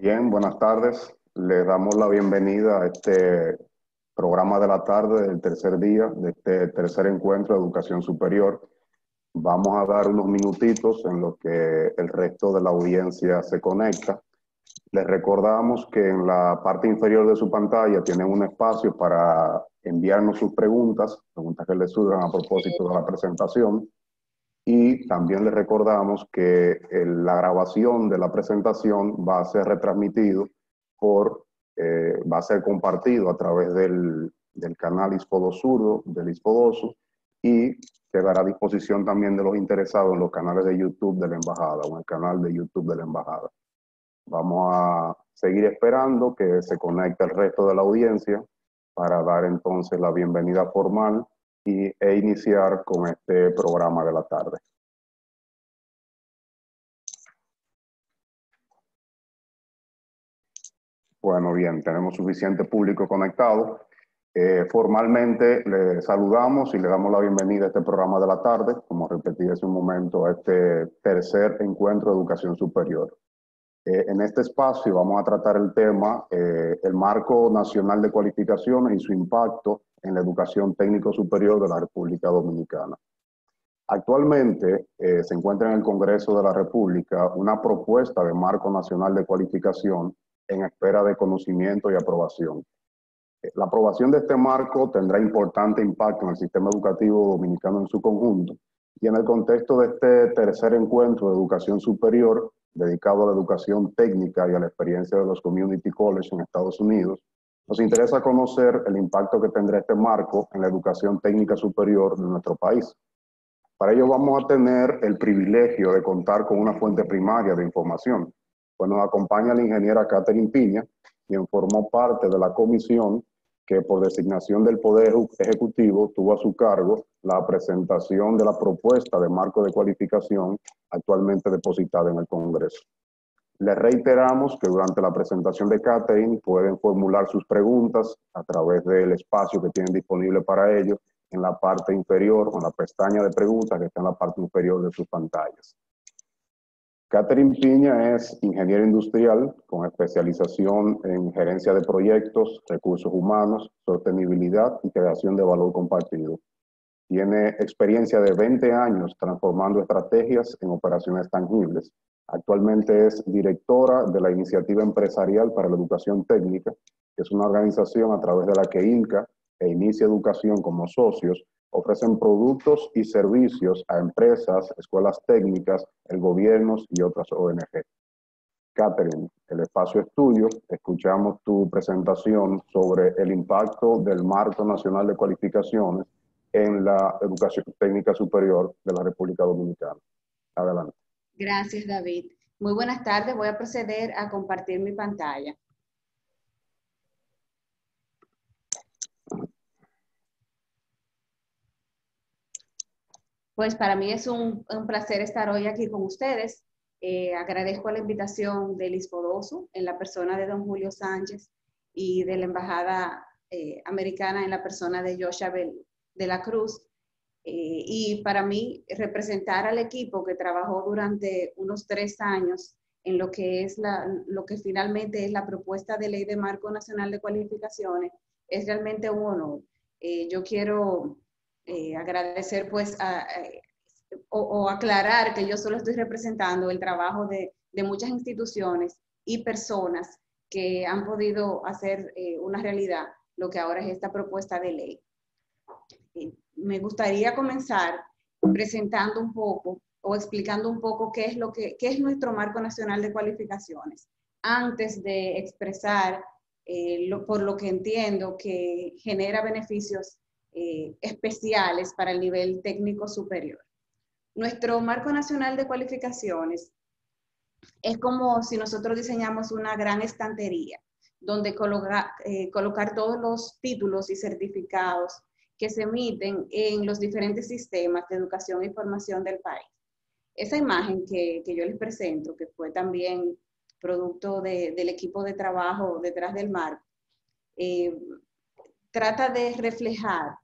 Bien, buenas tardes. Le damos la bienvenida a este programa de la tarde del tercer día de este tercer encuentro de educación superior. Vamos a dar unos minutitos en los que el resto de la audiencia se conecta. Les recordamos que en la parte inferior de su pantalla tienen un espacio para enviarnos sus preguntas que les surjan a propósito de la presentación. Y también les recordamos que la grabación de la presentación va a ser retransmitido va a ser compartido a través del canal Ispodosurdo, del Ispodosu, y quedará a disposición también de los interesados en los canales de YouTube de la Embajada o en el canal de YouTube de la Embajada. Vamos a seguir esperando que se conecte el resto de la audiencia para dar entonces la bienvenida formal e iniciar con este programa de la tarde. Bueno, bien, tenemos suficiente público conectado. Formalmente le saludamos y le damos la bienvenida a este programa de la tarde, como repetí hace un momento, a este tercer encuentro de educación superior. En este espacio vamos a tratar el tema, el Marco Nacional de Cualificaciones y su impacto en la educación técnico superior de la República Dominicana. Actualmente se encuentra en el Congreso de la República una propuesta de Marco Nacional de Cualificación en espera de conocimiento y aprobación. La aprobación de este marco tendrá importante impacto en el sistema educativo dominicano en su conjunto y en el contexto de este tercer encuentro de educación superior dedicado a la educación técnica y a la experiencia de los community colleges en Estados Unidos. Nos interesa conocer el impacto que tendrá este marco en la educación técnica superior de nuestro país. Para ello vamos a tener el privilegio de contar con una fuente primaria de información. Pues nos acompaña la ingeniera Catherine Piña, quien formó parte de la comisión que por designación del Poder Ejecutivo tuvo a su cargo la presentación de la propuesta de marco de cualificación actualmente depositada en el Congreso. Les reiteramos que durante la presentación de Catherine pueden formular sus preguntas a través del espacio que tienen disponible para ello en la parte inferior, o en la pestaña de preguntas que está en la parte inferior de sus pantallas. Catherine Piña es ingeniera industrial con especialización en gerencia de proyectos, recursos humanos, sostenibilidad y creación de valor compartido. Tiene experiencia de 20 años transformando estrategias en operaciones tangibles. Actualmente es directora de la Iniciativa Empresarial para la Educación Técnica, que es una organización a través de la que INCA e Inicia Educación como socios ofrecen productos y servicios a empresas, escuelas técnicas, el gobierno y otras ONG. Catherine, el espacio es tuyo. Escuchamos tu presentación sobre el impacto del Marco Nacional de Cualificaciones en la educación técnica superior de la República Dominicana. Adelante. Gracias, David. Muy buenas tardes. Voy a proceder a compartir mi pantalla. Pues para mí es un placer estar hoy aquí con ustedes. Agradezco la invitación del Ispodosu en la persona de don Julio Sánchez y de la Embajada Americana en la persona de Joshua de la Cruz. Y para mí representar al equipo que trabajó durante unos 3 años en lo que es lo que finalmente es la propuesta de ley de Marco Nacional de Cualificaciones es realmente un honor. Yo quiero agradecer pues o aclarar que yo solo estoy representando el trabajo de muchas instituciones y personas que han podido hacer una realidad lo que ahora es esta propuesta de ley. Me gustaría comenzar presentando un poco o explicando un poco qué es nuestro Marco Nacional de Cualificaciones, antes de expresar por lo que entiendo que genera beneficios especiales para el nivel técnico superior. Nuestro Marco Nacional de Cualificaciones es como si nosotros diseñamos una gran estantería donde colocar todos los títulos y certificados que se emiten en los diferentes sistemas de educación y formación del país. Esa imagen que yo les presento, que fue también producto del equipo de trabajo detrás del marco, trata de reflejar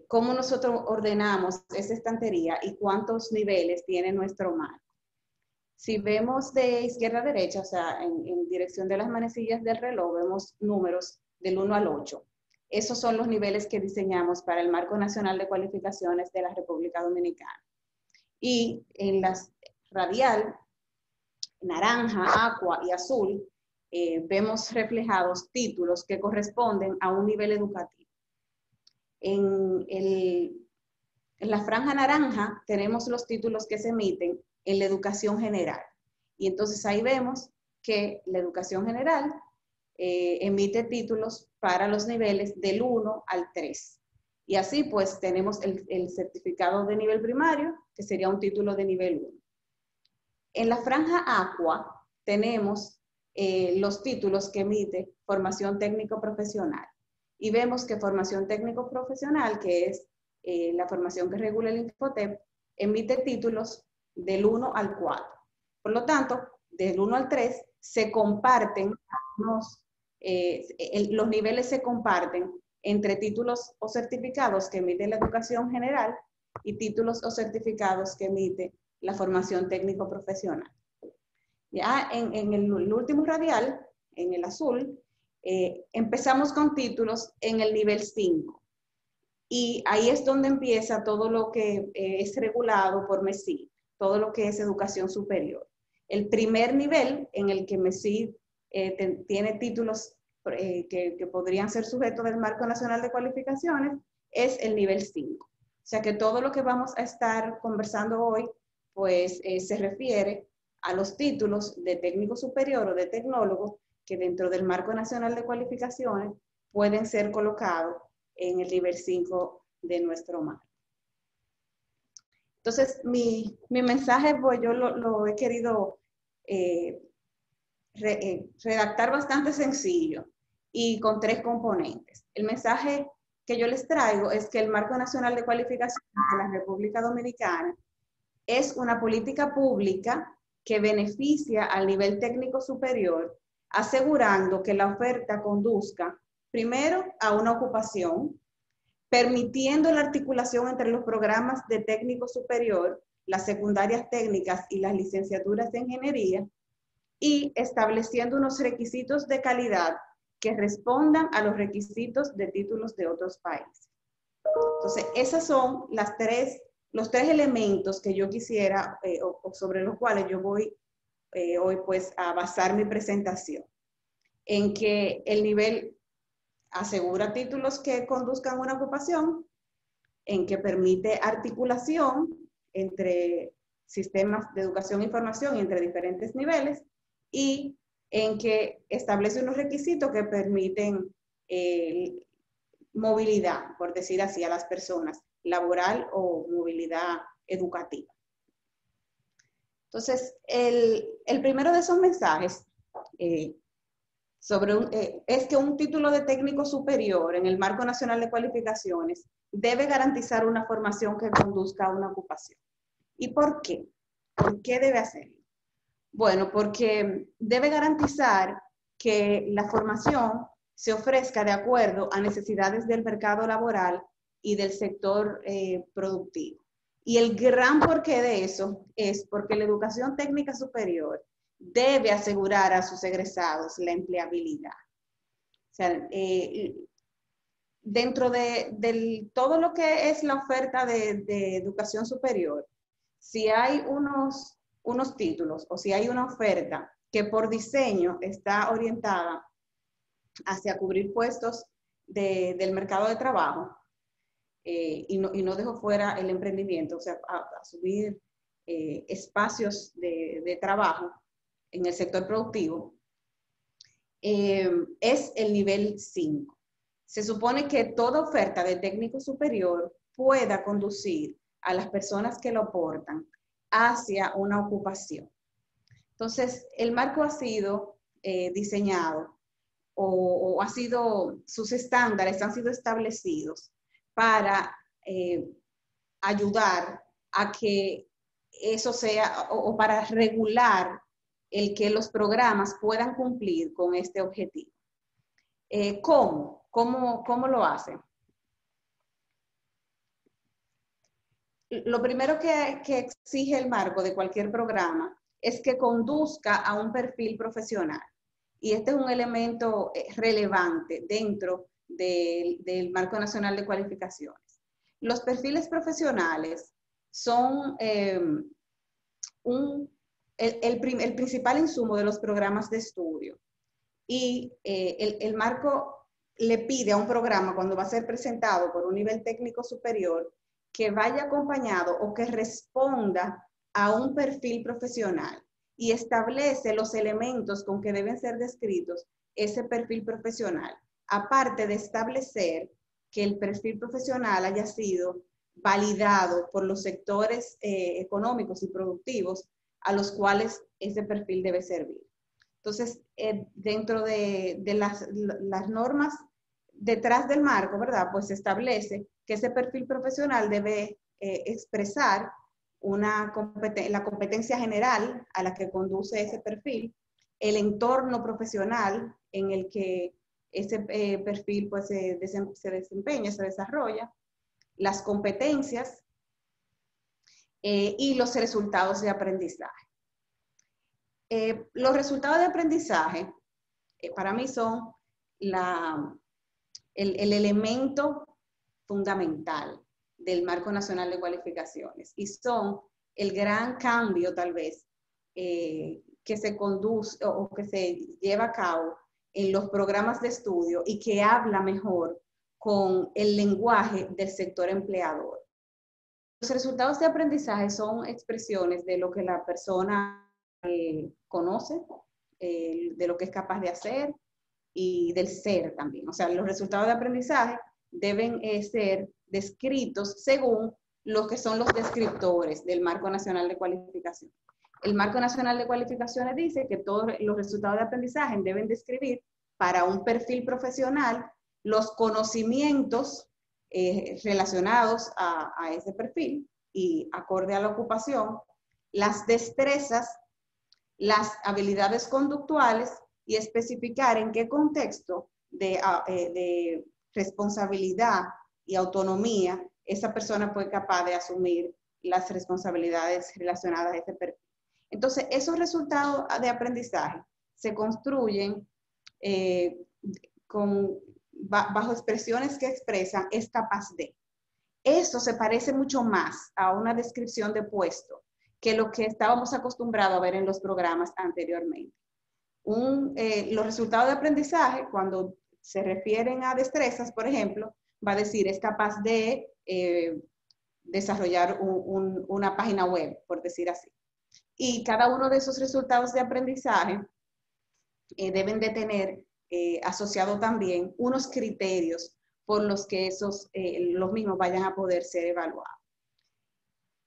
cómo nosotros ordenamos esa estantería y cuántos niveles tiene nuestro marco. Si vemos de izquierda a derecha, o sea, en dirección de las manecillas del reloj, vemos números del 1 al 8. Esos son los niveles que diseñamos para el Marco Nacional de Cualificaciones de la República Dominicana. Y en las radial, naranja, aqua y azul, vemos reflejados títulos que corresponden a un nivel educativo. En la franja naranja tenemos los títulos que se emiten en la educación general. Y entonces ahí vemos que la educación general emite títulos para los niveles del 1 al 3. Y así pues tenemos el certificado de nivel primario, que sería un título de nivel 1. En la franja aqua tenemos los títulos que emite formación técnico-profesional. Y vemos que formación técnico-profesional, que es la formación que regula el Infotep, emite títulos del 1 al 4. Por lo tanto, del 1 al 3 se comparten, los niveles se comparten entre títulos o certificados que emite la educación general y títulos o certificados que emite la formación técnico-profesional. Ya en el último radial, en el azul, empezamos con títulos en el nivel 5. Y ahí es donde empieza todo lo que es regulado por MESID, todo lo que es educación superior. El primer nivel en el que MESID tiene títulos que podrían ser sujetos del Marco Nacional de Cualificaciones es el nivel 5. O sea que todo lo que vamos a estar conversando hoy, pues se refiere a los títulos de técnico superior o de tecnólogo que dentro del Marco Nacional de Cualificaciones pueden ser colocados en el nivel 5 de nuestro marco. Entonces, mi mensaje, pues yo lo he querido redactar bastante sencillo y con 3 componentes. El mensaje que yo les traigo es que el Marco Nacional de Cualificaciones de la República Dominicana es una política pública que beneficia al nivel técnico superior, asegurando que la oferta conduzca primero a una ocupación, permitiendo la articulación entre los programas de técnico superior, las secundarias técnicas y las licenciaturas de ingeniería, y estableciendo unos requisitos de calidad que respondan a los requisitos de títulos de otros países. Entonces, esos son los tres elementos que yo quisiera, o sobre los cuales yo voy hoy pues a basar mi presentación, en que el nivel asegura títulos que conduzcan a una ocupación, en que permite articulación entre sistemas de educación e información y entre diferentes niveles, y en que establece unos requisitos que permiten movilidad, por decir así, a las personas, laboral o movilidad educativa. Entonces, el primero de esos mensajes es que un título de técnico superior en el Marco Nacional de Cualificaciones debe garantizar una formación que conduzca a una ocupación. ¿Y por qué? ¿Por qué debe hacerlo? Bueno, porque debe garantizar que la formación se ofrezca de acuerdo a necesidades del mercado laboral y del sector productivo. Y el gran porqué de eso es porque la educación técnica superior debe asegurar a sus egresados la empleabilidad. O sea, dentro de todo lo que es la oferta de educación superior, si hay unos títulos o si hay una oferta que por diseño está orientada hacia cubrir puestos del mercado de trabajo y no dejo fuera el emprendimiento, o sea, a subir espacios de trabajo en el sector productivo, es el nivel 5. Se supone que toda oferta de técnico superior pueda conducir a las personas que lo aportan hacia una ocupación. Entonces, el marco ha sido diseñado o ha sido, sus estándares han sido establecidos para ayudar a que eso sea, o para regular el que los programas puedan cumplir con este objetivo. ¿Cómo? ¿Cómo lo hacen? Lo primero que exige el marco de cualquier programa es que conduzca a un perfil profesional. Y este es un elemento relevante dentro del Marco Nacional de Cualificaciones. Los perfiles profesionales son el principal insumo de los programas de estudio. Y el marco le pide a un programa, cuando va a ser presentado por un nivel técnico superior, que vaya acompañado o que responda a un perfil profesional y establece los elementos con que deben ser descritos ese perfil profesional, aparte de establecer que el perfil profesional haya sido validado por los sectores económicos y productivos a los cuales ese perfil debe servir. Entonces, dentro de las normas detrás del marco, ¿verdad? Pues se establece que ese perfil profesional debe expresar la competencia general a la que conduce ese perfil, el entorno profesional en el que ese perfil pues, se desempeña, se desarrolla, las competencias y los resultados de aprendizaje. Los resultados de aprendizaje para mí son el elemento fundamental del Marco Nacional de Cualificaciones y son el gran cambio tal vez que se conduce o que se lleva a cabo en los programas de estudio y que habla mejor con el lenguaje del sector empleador. Los resultados de aprendizaje son expresiones de lo que la persona conoce, de lo que es capaz de hacer y del ser también. O sea, los resultados de aprendizaje deben ser descritos según lo que son los descriptores del Marco Nacional de Cualificación. El Marco Nacional de Cualificaciones dice que todos los resultados de aprendizaje deben describir para un perfil profesional los conocimientos relacionados a ese perfil y acorde a la ocupación, las destrezas, las habilidades conductuales y especificar en qué contexto de responsabilidad y autonomía esa persona fue capaz de asumir las responsabilidades relacionadas a ese perfil. Entonces, esos resultados de aprendizaje se construyen bajo expresiones que expresan es capaz de. Eso se parece mucho más a una descripción de puesto que lo que estábamos acostumbrados a ver en los programas anteriormente. Los resultados de aprendizaje, cuando se refieren a destrezas, por ejemplo, va a decir es capaz de desarrollar una página web, por decir así. Y cada uno de esos resultados de aprendizaje deben de tener asociado también unos criterios por los que los mismos vayan a poder ser evaluados.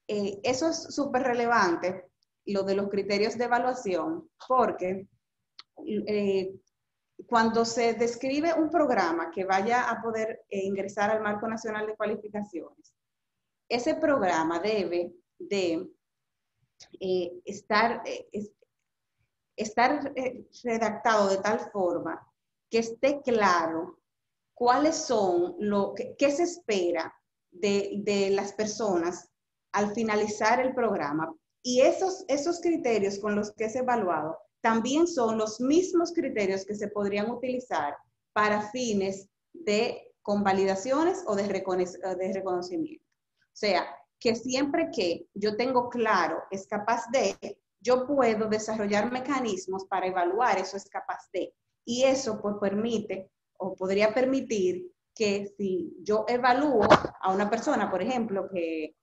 Eso es súper relevante, lo de los criterios de evaluación, porque cuando se describe un programa que vaya a poder ingresar al Marco Nacional de Cualificaciones, ese programa debe de estar redactado de tal forma que esté claro cuáles son qué se espera de las personas al finalizar el programa. Y esos criterios con los que es evaluado también son los mismos criterios que se podrían utilizar para fines de convalidaciones o de reconocimiento. O sea, que siempre que yo tengo claro es capaz de, yo puedo desarrollar mecanismos para evaluar eso es capaz de. Y eso pues permite o podría permitir que si yo evalúo a una persona, por ejemplo, que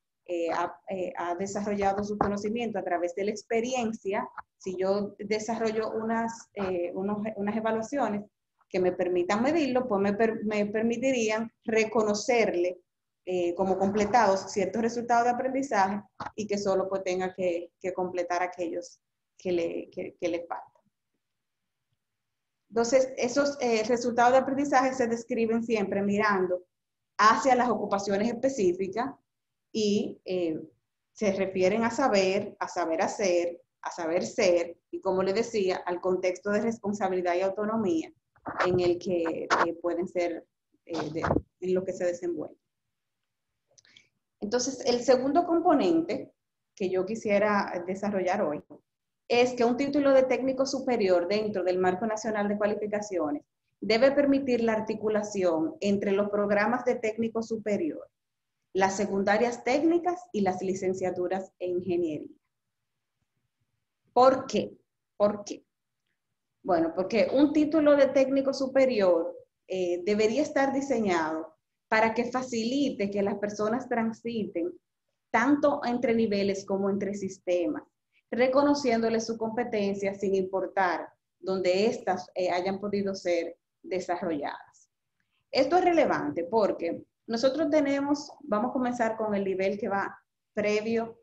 ha desarrollado su conocimiento a través de la experiencia, si yo desarrollo unas evaluaciones que me permitan medirlo, pues me permitirían reconocerle como completados ciertos resultados de aprendizaje y que solo pues tenga que completar aquellos que le faltan. Entonces, esos resultados de aprendizaje se describen siempre mirando hacia las ocupaciones específicas y se refieren a saber hacer, a saber ser y, como les decía, al contexto de responsabilidad y autonomía en el que pueden ser, en lo que se desenvuelven. Entonces, el segundo componente que yo quisiera desarrollar hoy es que un título de técnico superior dentro del Marco Nacional de Cualificaciones debe permitir la articulación entre los programas de técnico superior, las secundarias técnicas y las licenciaturas en ingeniería. ¿Por qué? ¿Por qué? Bueno, porque un título de técnico superior debería estar diseñado para que facilite que las personas transiten tanto entre niveles como entre sistemas, reconociéndoles su competencia sin importar donde éstas hayan podido ser desarrolladas. Esto es relevante porque nosotros vamos a comenzar con el nivel que va previo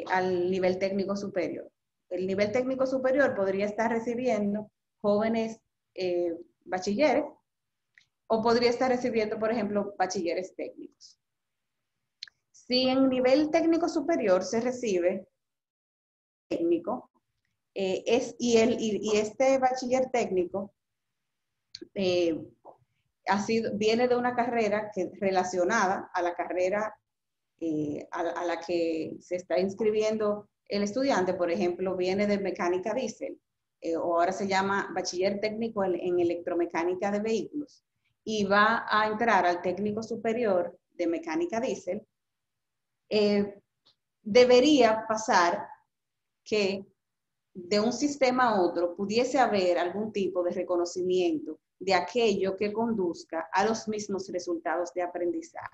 al nivel técnico superior. El nivel técnico superior podría estar recibiendo jóvenes bachilleres o podría estar recibiendo, por ejemplo, bachilleres técnicos. Si en nivel técnico superior se recibe técnico, y este bachiller técnico viene de una carrera relacionada a la carrera a la que se está inscribiendo el estudiante, por ejemplo, viene de mecánica diésel, o ahora se llama bachiller técnico en electromecánica de vehículos, y va a entrar al técnico superior de mecánica diésel, debería pasar que de un sistema a otro pudiese haber algún tipo de reconocimiento de aquello que conduzca a los mismos resultados de aprendizaje.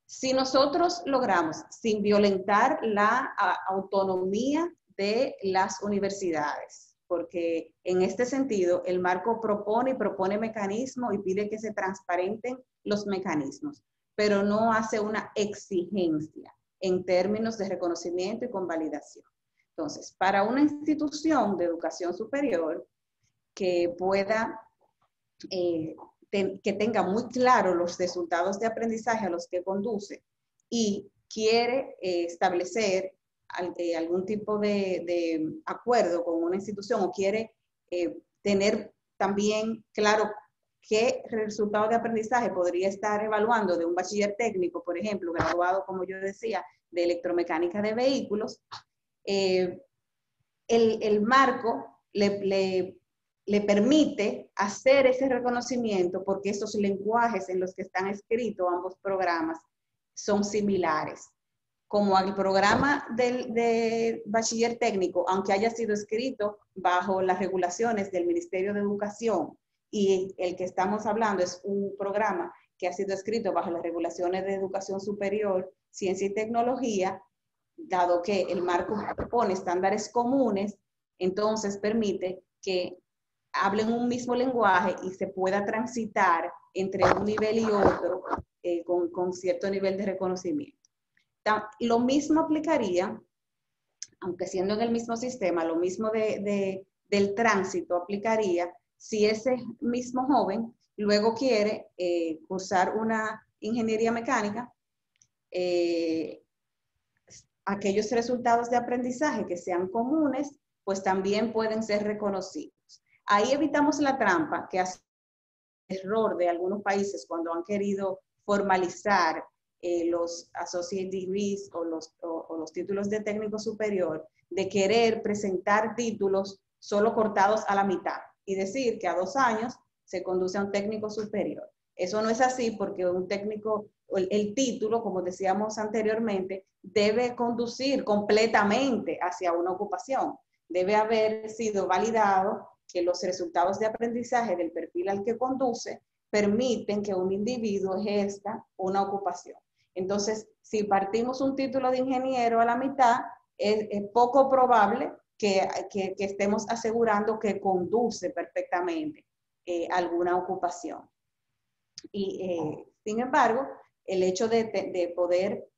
Si nosotros logramos, sin violentar la autonomía de las universidades, porque en este sentido el marco propone mecanismos y pide que se transparenten los mecanismos, pero no hace una exigencia en términos de reconocimiento y convalidación. Entonces, para una institución de educación superior que pueda que tenga muy claro los resultados de aprendizaje a los que conduce y quiere establecer algún tipo de acuerdo con una institución o quiere tener también claro qué resultado de aprendizaje podría estar evaluando de un bachiller técnico, por ejemplo, graduado, como yo decía, de electromecánica de vehículos, el marco le permite hacer ese reconocimiento porque esos lenguajes en los que están escritos ambos programas son similares. Como el programa de bachiller técnico, aunque haya sido escrito bajo las regulaciones del Ministerio de Educación, y el que estamos hablando es un programa que ha sido escrito bajo las regulaciones de educación superior, ciencia y tecnología, dado que el marco propone estándares comunes, entonces permite que hablen un mismo lenguaje y se pueda transitar entre un nivel y otro con cierto nivel de reconocimiento. Lo mismo aplicaría, aunque siendo en el mismo sistema, lo mismo del tránsito aplicaría si ese mismo joven luego quiere cursar una ingeniería mecánica, aquellos resultados de aprendizaje que sean comunes, pues también pueden ser reconocidos. Ahí evitamos la trampa que hace el error de algunos países cuando han querido formalizar los associate degrees o los títulos de técnico superior, de querer presentar títulos solo cortados a la mitad y decir que a 2 años se conduce a un técnico superior. Eso no es así porque un técnico, el título, como decíamos anteriormente, debe conducir completamente hacia una ocupación. Debe haber sido validado que los resultados de aprendizaje del perfil al que conduce permiten que un individuo ejerza una ocupación. Entonces, si partimos un título de ingeniero a la mitad, es poco probable que estemos asegurando que conduce perfectamente alguna ocupación. Y, sin embargo, el hecho de poder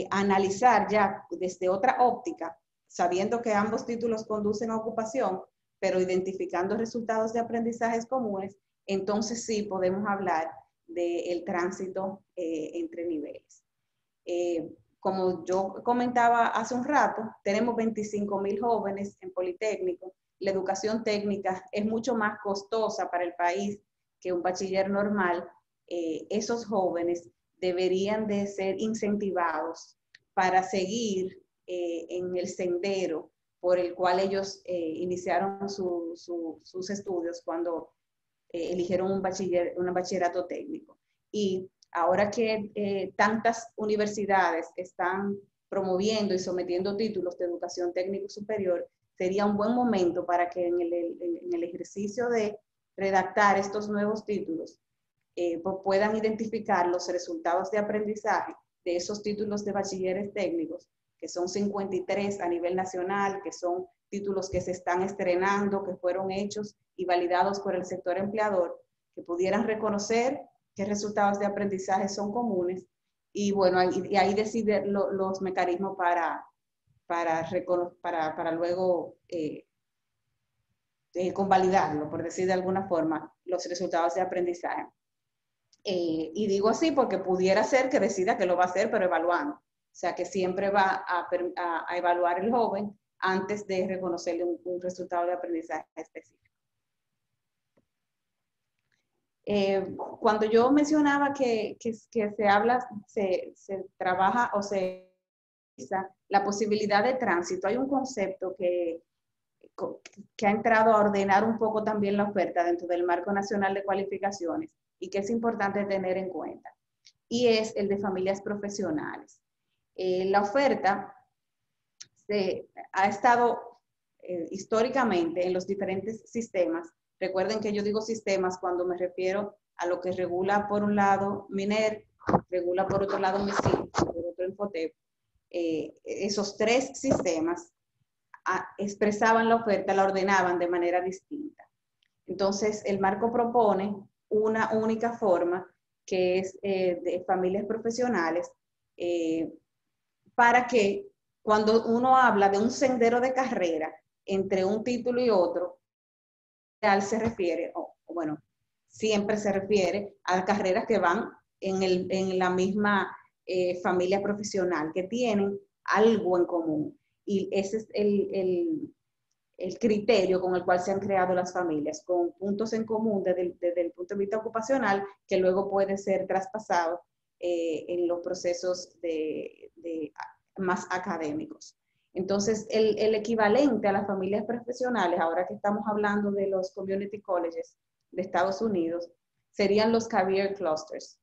analizar ya desde otra óptica, sabiendo que ambos títulos conducen a ocupación, pero identificando resultados de aprendizajes comunes, entonces sí podemos hablar del tránsito entre niveles. Como yo comentaba hace un rato, tenemos 25,000 jóvenes en Politécnico. La educación técnica es mucho más costosa para el país que un bachiller normal. Esos jóvenes deberían de ser incentivados para seguir en el sendero por el cual ellos iniciaron sus estudios cuando eligieron un bachillerato técnico. Y ahora que tantas universidades están promoviendo y sometiendo títulos de educación técnico superior, sería un buen momento para que en el ejercicio de redactar estos nuevos títulos puedan identificar los resultados de aprendizaje de esos títulos de bachilleres técnicos, que son 53 a nivel nacional, que son títulos que se están estrenando, que fueron hechos y validados por el sector empleador, que pudieran reconocer qué resultados de aprendizaje son comunes y bueno, y ahí decide los mecanismos para luego convalidarlo, por decir de alguna forma, los resultados de aprendizaje. Y digo así porque pudiera ser que decida que lo va a hacer, pero evaluando. O sea, que siempre va a evaluar el joven antes de reconocerle un resultado de aprendizaje específico. Cuando yo mencionaba que se trabaja o se la posibilidad de tránsito, hay un concepto que ha entrado a ordenar un poco también la oferta dentro del Marco Nacional de Cualificaciones y que es importante tener en cuenta, y es el de familias profesionales. La oferta ha estado históricamente en los diferentes sistemas. Recuerden que yo digo sistemas cuando me refiero a lo que regula por un lado MINER, regula por otro lado MISIP, por otro Infotep. Esos tres sistemas expresaban la oferta, la ordenaban de manera distinta. Entonces, el marco propone una única forma, que es de familias profesionales, para que cuando uno habla de un sendero de carrera entre un título y otro, se refiere, bueno, siempre se refiere a carreras que van en la misma familia profesional, que tienen algo en común. Y ese es el criterio con el cual se han creado las familias, con puntos en común desde el punto de vista ocupacional, que luego puede ser traspasado en los procesos más académicos. Entonces, el equivalente a las familias profesionales, ahora que estamos hablando de los community colleges de Estados Unidos, serían los career clusters.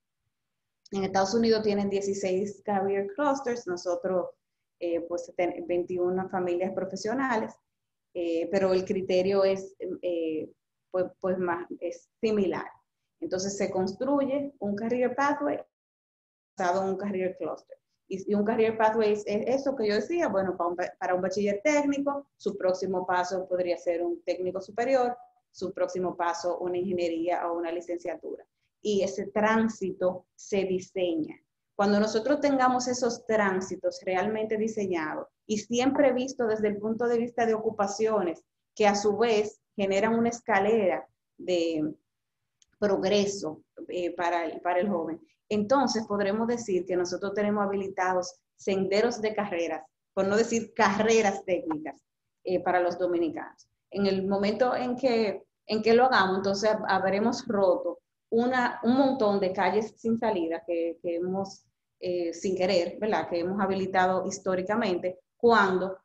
En Estados Unidos tienen 16 career clusters, nosotros pues 21 familias profesionales, pero el criterio es, es similar. Entonces se construye un career pathway basado en un career cluster. Y un career pathway es eso que yo decía, bueno, para un bachiller técnico, su próximo paso podría ser un técnico superior, su próximo paso una ingeniería o una licenciatura. Y ese tránsito se diseña. Cuando nosotros tengamos esos tránsitos realmente diseñados y siempre visto desde el punto de vista de ocupaciones, que a su vez generan una escalera de progreso para el joven, entonces podremos decir que nosotros tenemos habilitados senderos de carreras, por no decir carreras técnicas, para los dominicanos. En el momento en que lo hagamos, entonces habremos roto un montón de calles sin salida que hemos, sin querer, ¿verdad?, que hemos habilitado históricamente, cuando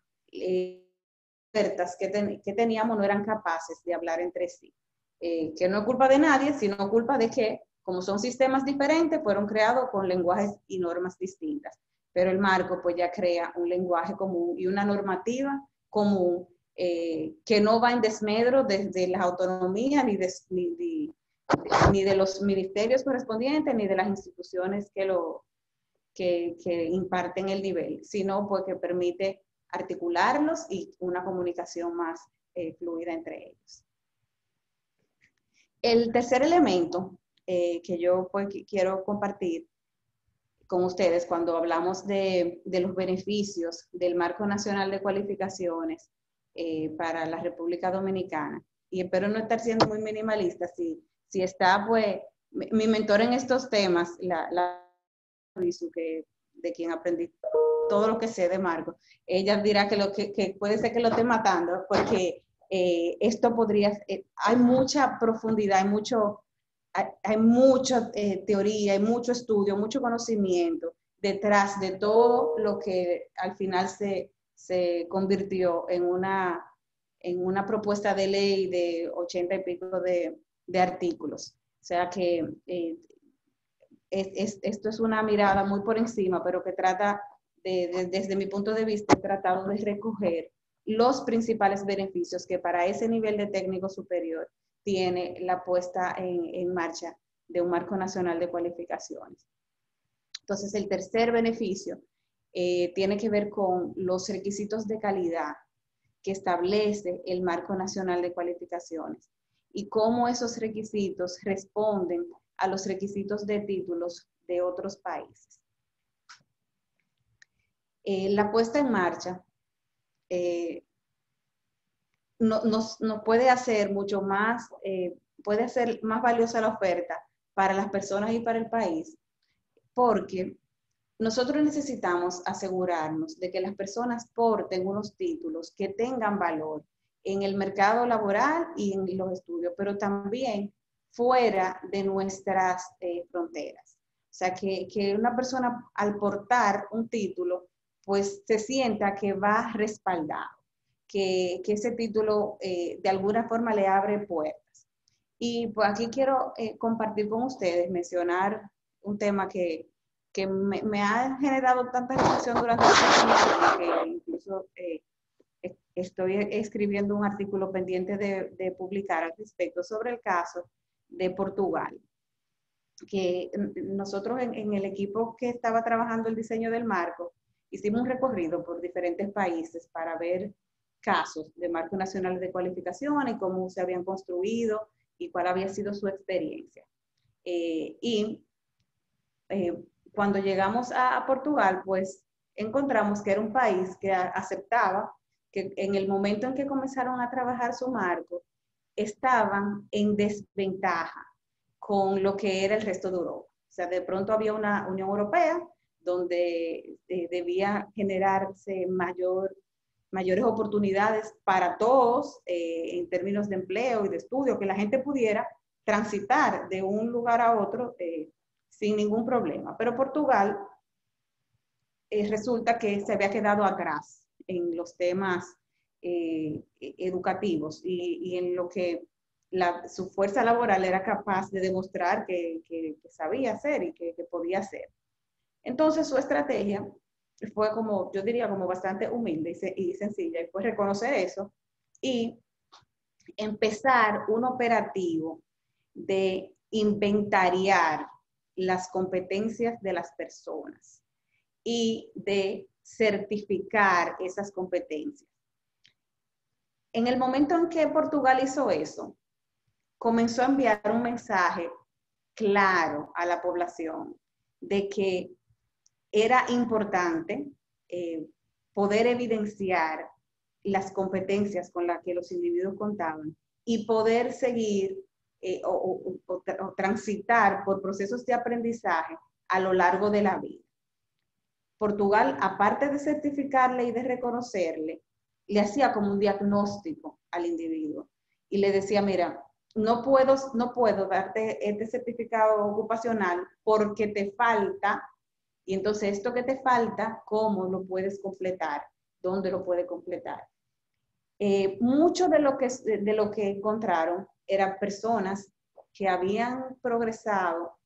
ofertas que teníamos no eran capaces de hablar entre sí. Que no es culpa de nadie, sino culpa de que, como son sistemas diferentes, fueron creados con lenguajes y normas distintas. Pero el marco pues ya crea un lenguaje común y una normativa común que no va en desmedro de las autonomías ni de los ministerios correspondientes ni de las instituciones que imparten el nivel, sino pues que permite articularlos y una comunicación más fluida entre ellos. El tercer elemento que yo pues quiero compartir con ustedes cuando hablamos de los beneficios del Marco Nacional de Cualificaciones para la República Dominicana, y espero no estar siendo muy minimalista, si está pues mi mentor en estos temas, de quien aprendí todo lo que sé de Marco, ella dirá que puede ser que lo esté matando, porque esto podría, hay mucha profundidad, hay mucha teoría, hay mucho estudio, mucho conocimiento detrás de todo lo que al final se se convirtió en una propuesta de ley de 80 y pico de artículos. O sea que esto es una mirada muy por encima, pero que trata, desde mi punto de vista, he tratado de recoger los principales beneficios que para ese nivel de técnico superior tiene la puesta en marcha de un marco nacional de cualificaciones. Entonces, el tercer beneficio tiene que ver con los requisitos de calidad que establece el marco nacional de cualificaciones y cómo esos requisitos responden a los requisitos de títulos de otros países. La puesta en marcha nos puede hacer mucho más, puede hacer más valiosa la oferta para las personas y para el país, porque nosotros necesitamos asegurarnos de que las personas porten unos títulos que tengan valor en el mercado laboral y en los estudios, pero también fuera de nuestras fronteras. O sea, que una persona al portar un título, pues se sienta que va respaldado, que ese título de alguna forma le abre puertas. Y pues aquí quiero compartir con ustedes, mencionar un tema que me ha generado tanta reflexión durante esta semana que incluso estoy escribiendo un artículo pendiente de publicar al respecto sobre el caso de Portugal. Que nosotros en el equipo que estaba trabajando el diseño del marco, hicimos un recorrido por diferentes países para ver casos de marco nacional de cualificación y cómo se habían construido y cuál había sido su experiencia. Cuando llegamos a Portugal, pues encontramos que era un país que aceptaba que en el momento en que comenzaron a trabajar su marco, estaban en desventaja con lo que era el resto de Europa. O sea, de pronto había una Unión Europea donde debía generarse mayores oportunidades para todos en términos de empleo y de estudio, que la gente pudiera transitar de un lugar a otro sin ningún problema. Pero Portugal resulta que se había quedado atrás en los temas educativos y en lo que su fuerza laboral era capaz de demostrar que sabía hacer y que podía hacer. Entonces su estrategia fue como, yo diría, como bastante humilde y sencilla, y fue reconocer eso y empezar un operativo de inventariar las competencias de las personas y de certificar esas competencias. En el momento en que Portugal hizo eso, comenzó a enviar un mensaje claro a la población de que era importante poder evidenciar las competencias con las que los individuos contaban y poder seguir o transitar por procesos de aprendizaje a lo largo de la vida. Portugal, aparte de certificarle y de reconocerle, le hacía como un diagnóstico al individuo y le decía, mira, no puedo darte este certificado ocupacional porque te falta, y entonces esto que te falta, ¿cómo lo puedes completar? ¿Dónde lo puedes completar? Mucho de lo que encontraron eran personas que habían progresado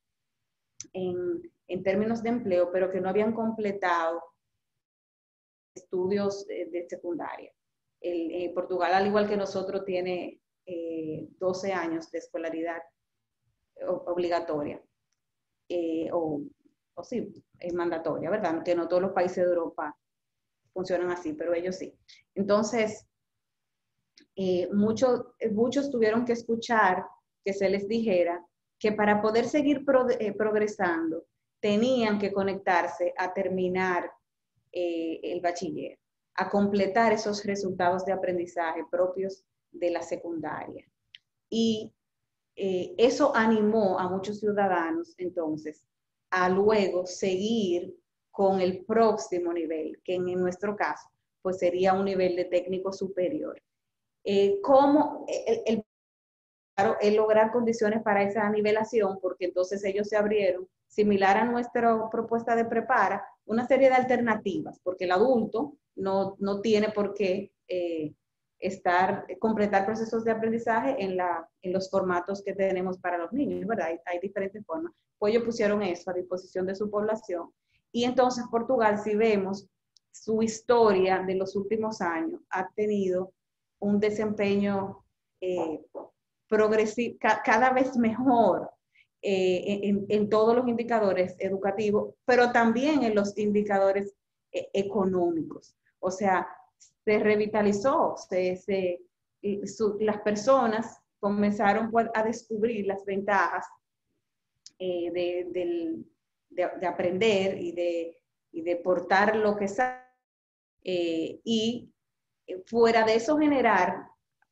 en términos de empleo, pero que no habían completado estudios de secundaria. Portugal, al igual que nosotros, tiene 12 años de escolaridad obligatoria, o sí, es mandatoria, ¿verdad? Que no todos los países de Europa funcionan así, pero ellos sí. Entonces, muchos tuvieron que escuchar que se les dijera que para poder seguir progresando, tenían que conectarse a terminar el bachiller, a completar esos resultados de aprendizaje propios de la secundaria. Y eso animó a muchos ciudadanos entonces a luego seguir con el próximo nivel, que en nuestro caso pues sería un nivel de técnico superior. ¿Cómo el lograr condiciones para esa nivelación? Porque entonces ellos se abrieron similar a nuestra propuesta de Prepara, una serie de alternativas, porque el adulto no tiene por qué completar procesos de aprendizaje en los formatos que tenemos para los niños, ¿verdad? Hay diferentes formas. Pues ellos pusieron eso a disposición de su población. Y entonces Portugal, si vemos su historia de los últimos años, ha tenido un desempeño progresivo, cada vez mejor en todos los indicadores educativos, pero también en los indicadores económicos. O sea, se revitalizó, las personas comenzaron a descubrir las ventajas de aprender y de portar lo que sabe, y fuera de eso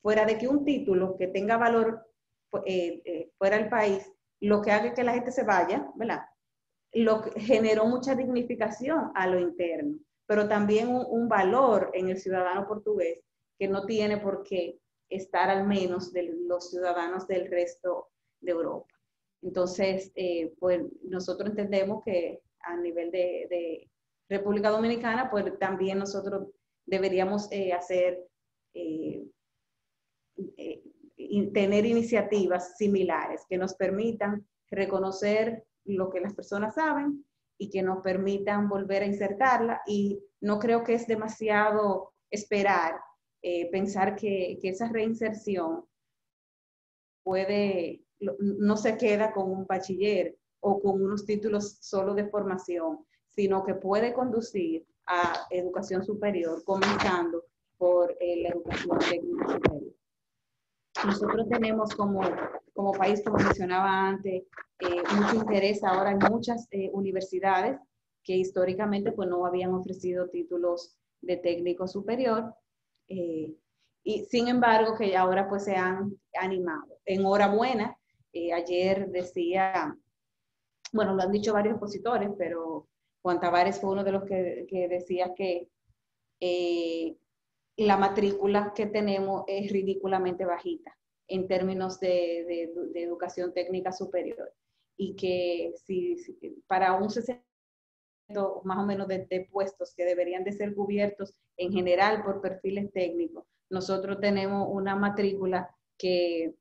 fuera de que un título que tenga valor fuera del país, lo que haga que la gente se vaya, ¿verdad? Lo que generó mucha dignificación a lo interno, pero también un valor en el ciudadano portugués que no tiene por qué estar al menos de los ciudadanos del resto de Europa. Entonces, pues nosotros entendemos que a nivel de República Dominicana, pues también nosotros deberíamos tener iniciativas similares que nos permitan reconocer lo que las personas saben y que nos permitan volver a insertarla. Y no creo que es demasiado esperar, pensar que esa reinserción no se queda con un bachiller o con unos títulos solo de formación, sino que puede conducir a educación superior, comenzando por la educación técnica superior. Nosotros tenemos como país, como mencionaba antes, mucho interés ahora en muchas universidades que históricamente pues, no habían ofrecido títulos de técnico superior, y sin embargo que ahora pues se han animado. Enhorabuena, ayer decía, bueno, lo han dicho varios expositores, pero Juan Tavares fue uno de los que decía que la matrícula que tenemos es ridículamente bajita en términos de educación técnica superior, y que si para un 60% más o menos de puestos que deberían de ser cubiertos en general por perfiles técnicos, nosotros tenemos una matrícula que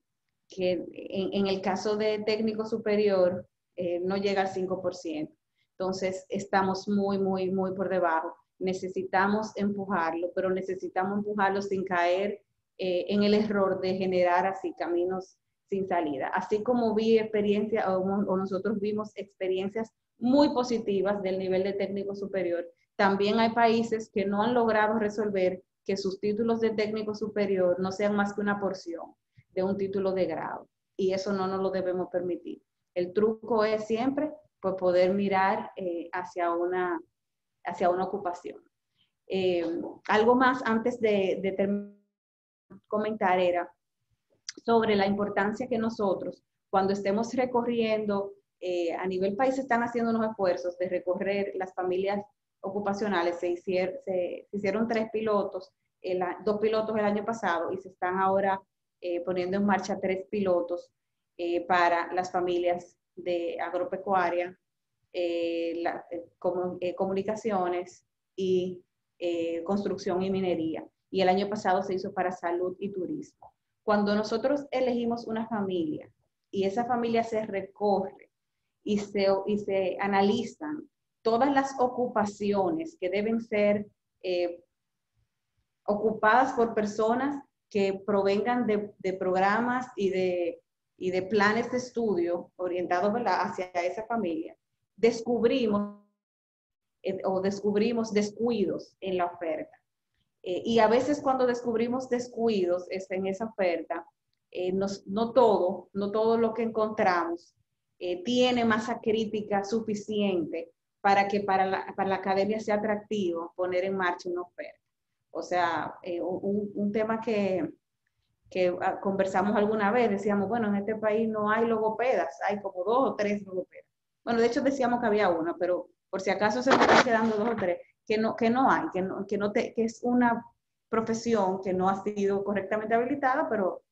en el caso de técnico superior no llega al 5%. Entonces estamos muy por debajo. Necesitamos empujarlo, pero necesitamos empujarlo sin caer en el error de generar así caminos sin salida. Así como vi experiencia o nosotros vimos experiencias muy positivas del nivel de técnico superior, también hay países que no han logrado resolver que sus títulos de técnico superior no sean más que una porción de un título de grado, y eso no nos lo debemos permitir. El truco es siempre pues, poder mirar hacia una ocupación. Algo más antes de comentar era sobre la importancia que nosotros, cuando estemos recorriendo, a nivel país se están haciendo unos esfuerzos de recorrer las familias ocupacionales. Se hicieron 3 pilotos, 2 pilotos el año pasado, y se están ahora poniendo en marcha 3 pilotos para las familias de agropecuaria, comunicaciones y construcción y minería. Y el año pasado se hizo para salud y turismo. Cuando nosotros elegimos una familia y esa familia se recorre y se analizan todas las ocupaciones que deben ser ocupadas por personas que provengan de programas y de planes de estudio orientados, ¿verdad?, hacia esa familia, descubrimos descuidos en la oferta. Y a veces cuando descubrimos descuidos en esa oferta, no todo lo que encontramos tiene masa crítica suficiente para que para la academia sea atractivo poner en marcha una oferta. O sea, un tema que conversamos alguna vez, decíamos, bueno, en este país no hay logopedas, hay como 2 o 3 logopedas. Bueno, de hecho decíamos que había una, pero por si acaso se me están quedando 2 o 3, que no hay, que es una profesión que no ha sido correctamente habilitada, pero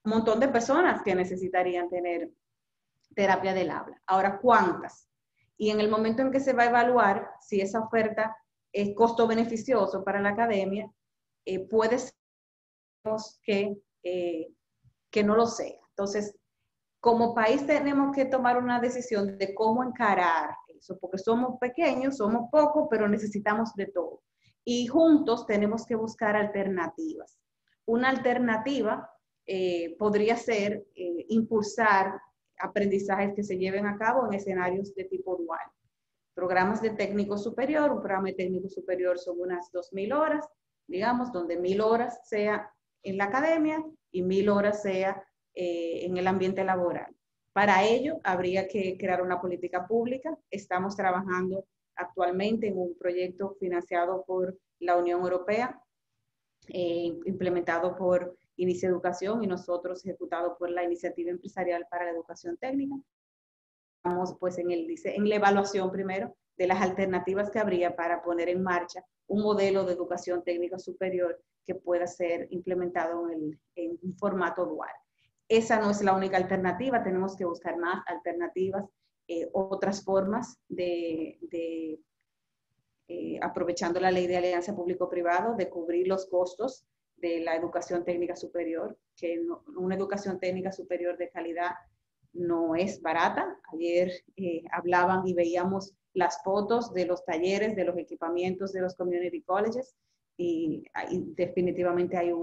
un montón de personas que necesitarían tener terapia del habla. Ahora, ¿cuántas? Y en el momento en que se va a evaluar si esa oferta es costo-beneficioso para la academia, puede ser que no lo sea. Entonces, como país tenemos que tomar una decisión de cómo encarar eso, porque somos pequeños, somos pocos, pero necesitamos de todo. Y juntos tenemos que buscar alternativas. Una alternativa podría ser impulsar aprendizajes que se lleven a cabo en escenarios de tipo dual. Programas de técnico superior, un programa de técnico superior son unas 2.000 horas, digamos, donde 1.000 horas sea en la academia y 1.000 horas sea en el ambiente laboral. Para ello, habría que crear una política pública. Estamos trabajando actualmente en un proyecto financiado por la Unión Europea, implementado por Inicia Educación y nosotros ejecutado por la Iniciativa Empresarial para la Educación Técnica. Estamos pues en la evaluación primero de las alternativas que habría para poner en marcha un modelo de educación técnica superior que pueda ser implementado en un formato dual. Esa no es la única alternativa, tenemos que buscar más alternativas, otras formas aprovechando la ley de alianza público-privado, de cubrir los costos de la educación técnica superior, que una educación técnica superior de calidad no es barata. Ayer hablaban y veíamos las fotos de los talleres, de los equipamientos de los community colleges y definitivamente hay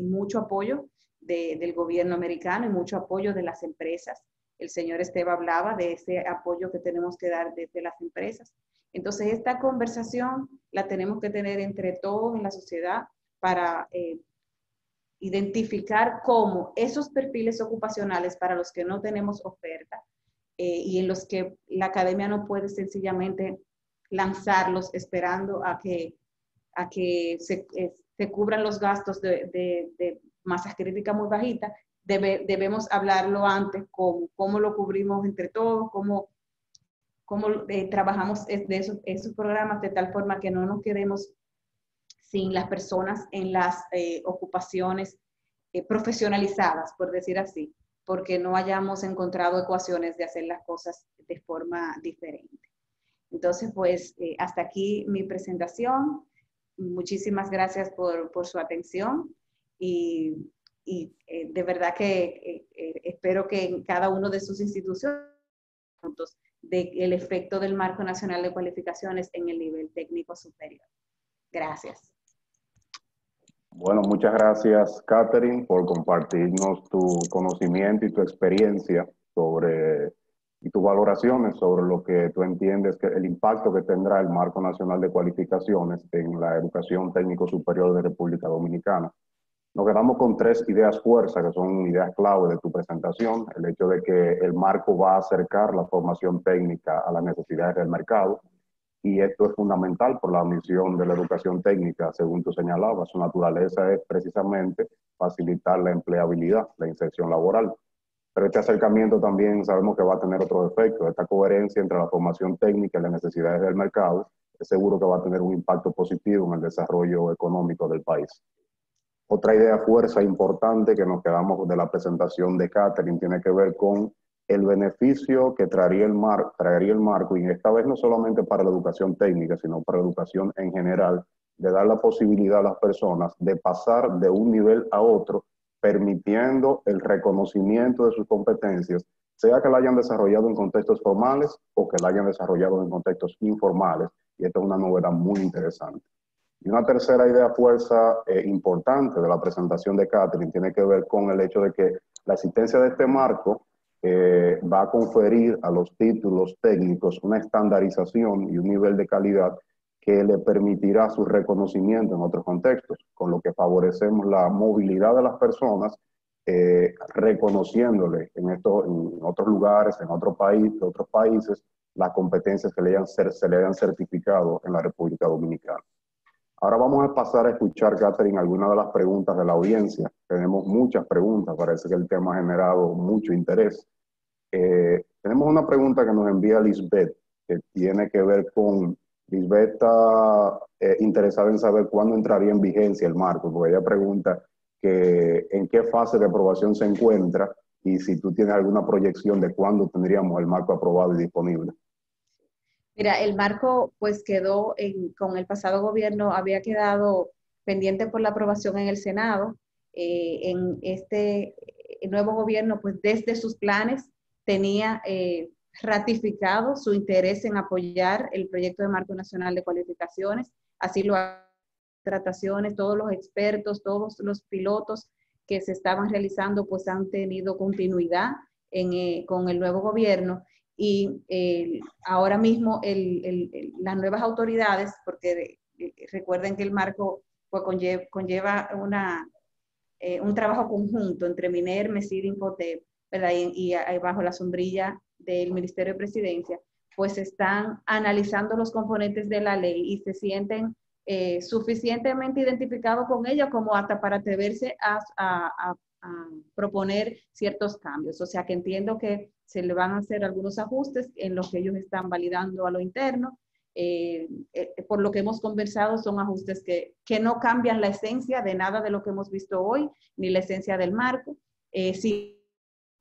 mucho apoyo del gobierno americano y mucho apoyo de las empresas. El señor Esteban hablaba de ese apoyo que tenemos que dar desde las empresas. Entonces, esta conversación la tenemos que tener entre todos en la sociedad para identificar cómo esos perfiles ocupacionales para los que no tenemos oferta y en los que la academia no puede sencillamente lanzarlos esperando a que se cubran los gastos de masas críticas muy bajitas, debemos hablarlo antes, cómo lo cubrimos entre todos, cómo trabajamos de esos programas de tal forma que no nos quedemos sin las personas en las ocupaciones profesionalizadas, por decir así, porque no hayamos encontrado ecuaciones de hacer las cosas de forma diferente. Entonces, pues, hasta aquí mi presentación. Muchísimas gracias por su atención y de verdad que espero que en cada uno de sus instituciones del efecto del Marco Nacional de Cualificaciones en el nivel técnico superior. Gracias. Bueno, muchas gracias, Catherine, por compartirnos tu conocimiento y tu experiencia y tus valoraciones sobre lo que tú entiendes que el impacto que tendrá el Marco Nacional de Cualificaciones en la educación técnico superior de República Dominicana. Nos quedamos con 3 ideas fuerza, que son ideas clave de tu presentación. El hecho de que el marco va a acercar la formación técnica a las necesidades del mercado. Y esto es fundamental por la misión de la educación técnica, según tú señalabas. Su naturaleza es precisamente facilitar la empleabilidad, la inserción laboral. Pero este acercamiento también sabemos que va a tener otros efectos. Esta coherencia entre la formación técnica y las necesidades del mercado es seguro que va a tener un impacto positivo en el desarrollo económico del país. Otra idea fuerza importante que nos quedamos de la presentación de Catherine tiene que ver con el beneficio que traería el marco, y esta vez no solamente para la educación técnica, sino para la educación en general, de dar la posibilidad a las personas de pasar de un nivel a otro, permitiendo el reconocimiento de sus competencias, sea que la hayan desarrollado en contextos formales o que la hayan desarrollado en contextos informales, y esto es una novedad muy interesante. Y una tercera idea fuerza importante de la presentación de Catherine tiene que ver con el hecho de que la existencia de este marco va a conferir a los títulos técnicos una estandarización y un nivel de calidad que le permitirá su reconocimiento en otros contextos, con lo que favorecemos la movilidad de las personas, reconociéndole en otros lugares, en otros países, las competencias que se le hayan certificado en la República Dominicana. Ahora vamos a pasar a escuchar, Catherine, algunas de las preguntas de la audiencia. Tenemos muchas preguntas, parece que el tema ha generado mucho interés. Tenemos una pregunta que nos envía Lisbeth, que tiene que ver con, Lisbeth está interesada en saber cuándo entraría en vigencia el marco, porque ella pregunta que en qué fase de aprobación se encuentra y si tú tienes alguna proyección de cuándo tendríamos el marco aprobado y disponible. Mira, el marco pues quedó con el pasado gobierno, había quedado pendiente por la aprobación en el Senado. En este el nuevo gobierno, pues desde sus planes tenía ratificado su interés en apoyar el proyecto de Marco Nacional de Cualificaciones. Así lo trataciones, todos los expertos, todos los pilotos que se estaban realizando, pues han tenido continuidad con el nuevo gobierno. Y ahora mismo las nuevas autoridades, porque recuerden que el marco pues, conlleva un trabajo conjunto entre MINER, MESID, Infotep, ¿verdad? Y bajo la sombrilla del Ministerio de Presidencia, pues están analizando los componentes de la ley y se sienten suficientemente identificados con ella como hasta para atreverse a proponer ciertos cambios. O sea que entiendo que se le van a hacer algunos ajustes en los que ellos están validando a lo interno. Por lo que hemos conversado, son ajustes que no cambian la esencia de nada de lo que hemos visto hoy, ni la esencia del marco, sí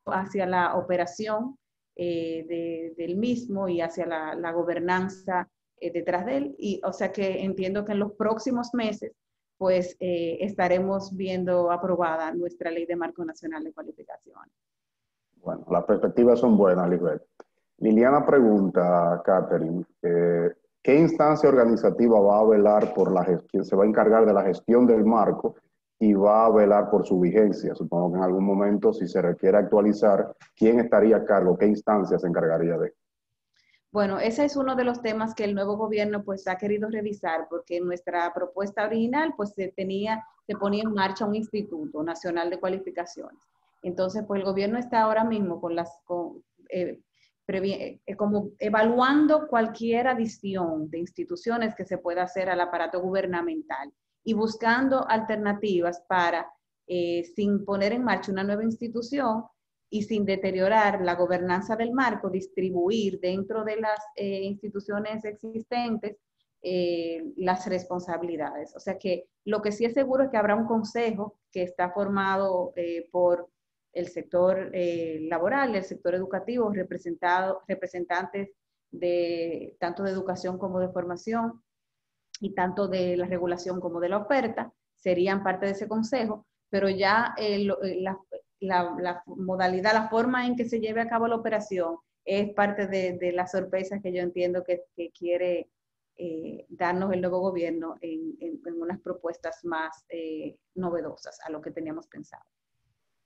hacia la operación del mismo y hacia la gobernanza detrás de él. Y, o sea que entiendo que en los próximos meses pues estaremos viendo aprobada nuestra Ley de Marco Nacional de Cualificaciones. Bueno, las perspectivas son buenas, Lisbeth. Liliana pregunta, Catherine, ¿qué instancia organizativa va a velar por quién se va a encargar de la gestión del marco y va a velar por su vigencia? Supongo que en algún momento, si se requiere actualizar, ¿quién estaría a cargo? ¿Qué instancia se encargaría de? Bueno, ese es uno de los temas que el nuevo gobierno pues ha querido revisar, porque en nuestra propuesta original pues se ponía en marcha un Instituto Nacional de Cualificaciones. Entonces, pues el gobierno está ahora mismo como evaluando cualquier adición de instituciones que se pueda hacer al aparato gubernamental y buscando alternativas para, sin poner en marcha una nueva institución, y sin deteriorar la gobernanza del marco, distribuir dentro de las instituciones existentes las responsabilidades. O sea que lo que sí es seguro es que habrá un consejo que está formado por el sector laboral, el sector educativo, representantes de tanto de educación como de formación y tanto de la regulación como de la oferta, serían parte de ese consejo, pero ya la modalidad, la forma en que se lleve a cabo la operación es parte de las sorpresas que yo entiendo que quiere darnos el nuevo gobierno en unas propuestas más novedosas a lo que teníamos pensado.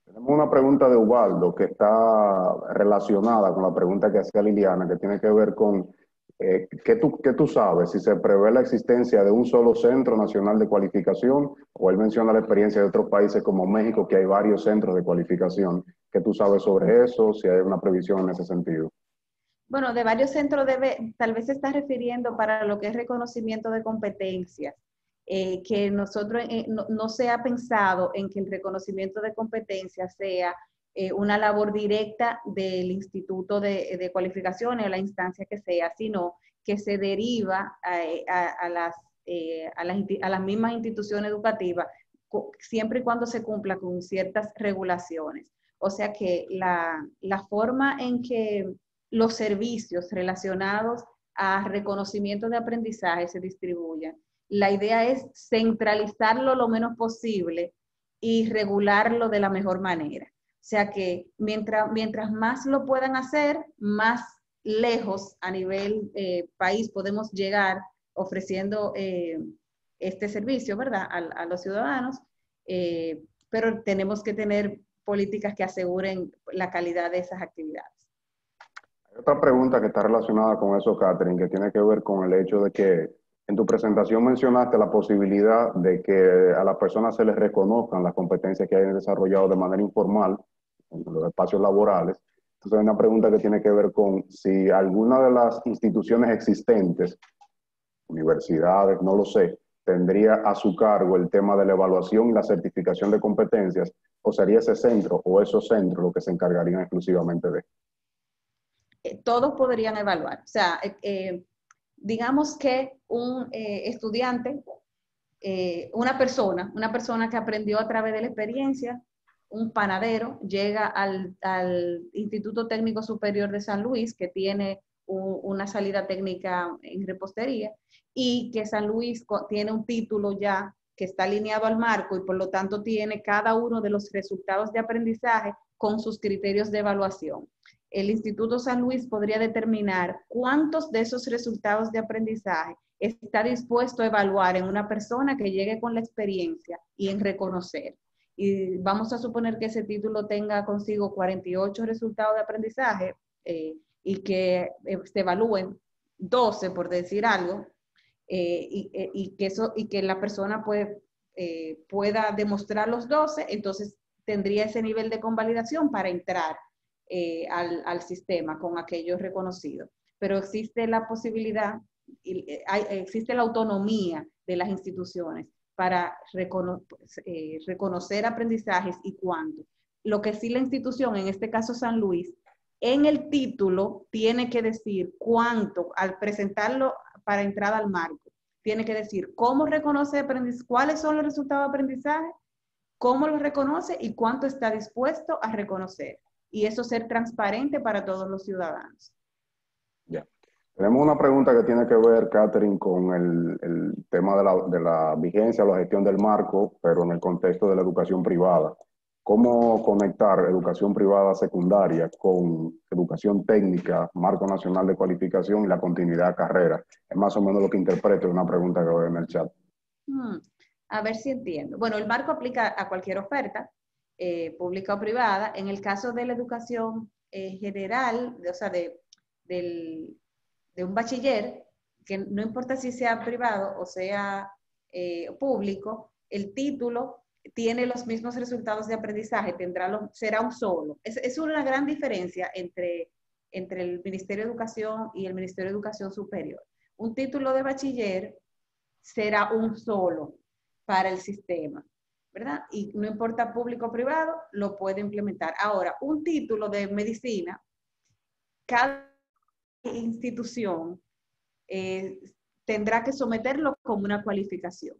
Tenemos una pregunta de Ubaldo que está relacionada con la pregunta que hacía Liliana, que tiene que ver con ¿qué tú sabes? Si se prevé la existencia de un solo Centro Nacional de Cualificación, o él menciona la experiencia de otros países como México, que hay varios centros de cualificación. ¿Qué tú sabes sobre eso? Si hay una previsión en ese sentido. Bueno, de varios centros tal vez se está refiriendo para lo que es reconocimiento de competencias, que nosotros no se ha pensado en que el reconocimiento de competencias sea una labor directa del Instituto de Cualificaciones o la instancia que sea, sino que se deriva a las mismas instituciones educativas, siempre y cuando se cumpla con ciertas regulaciones. O sea que la forma en que los servicios relacionados a reconocimiento de aprendizaje se distribuyan. La idea es centralizarlo lo menos posible y regularlo de la mejor manera. O sea que mientras más lo puedan hacer, más lejos a nivel país podemos llegar ofreciendo este servicio, ¿verdad?, a los ciudadanos, pero tenemos que tener políticas que aseguren la calidad de esas actividades. Hay otra pregunta que está relacionada con eso, Catherine, que tiene que ver con el hecho de que en tu presentación mencionaste la posibilidad de que a las personas se les reconozcan las competencias que hayan desarrollado de manera informal en los espacios laborales. Entonces hay una pregunta que tiene que ver con si alguna de las instituciones existentes, universidades, no lo sé, tendría a su cargo el tema de la evaluación y la certificación de competencias, o sería ese centro o esos centros los que se encargarían exclusivamente de. Todos podrían evaluar. O sea, digamos que un estudiante, una persona que aprendió a través de la experiencia, un panadero llega al Instituto Técnico Superior de San Luis, que tiene una salida técnica en repostería, y que San Luis tiene un título ya que está alineado al marco y por lo tanto tiene cada uno de los resultados de aprendizaje con sus criterios de evaluación. El Instituto San Luis podría determinar cuántos de esos resultados de aprendizaje está dispuesto a evaluar en una persona que llegue con la experiencia y en reconocer. Y vamos a suponer que ese título tenga consigo 48 resultados de aprendizaje y que se evalúen 12, por decir algo, y que la persona pueda demostrar los 12, entonces tendría ese nivel de convalidación para entrar al sistema con aquellos reconocidos. Pero existe la posibilidad, existe la autonomía de las instituciones para reconocer aprendizajes y cuánto. Lo que sí la institución, en este caso San Luis, en el título tiene que decir cuánto, al presentarlo para entrada al marco, tiene que decir cómo reconoce aprendizaje, cuáles son los resultados de aprendizaje, cómo los reconoce y cuánto está dispuesto a reconocer. Y eso ser transparente para todos los ciudadanos. Ya. Tenemos una pregunta que tiene que ver, Catherine, con el tema de la vigencia o la gestión del marco, pero en el contexto de la educación privada. ¿Cómo conectar educación privada secundaria con educación técnica, marco nacional de cualificación y la continuidad de carrera? Es más o menos lo que interpreto de una pregunta que veo en el chat. A ver si entiendo. Bueno, el marco aplica a cualquier oferta, pública o privada. En el caso de la educación general, o sea, de un bachiller, que no importa si sea privado o sea público, el título tiene los mismos resultados de aprendizaje, será un solo. Es una gran diferencia entre el Ministerio de Educación y el Ministerio de Educación Superior. Un título de bachiller será un solo para el sistema, ¿verdad? Y no importa público o privado, lo puede implementar. Ahora, un título de medicina, cada institución tendrá que someterlo como una cualificación.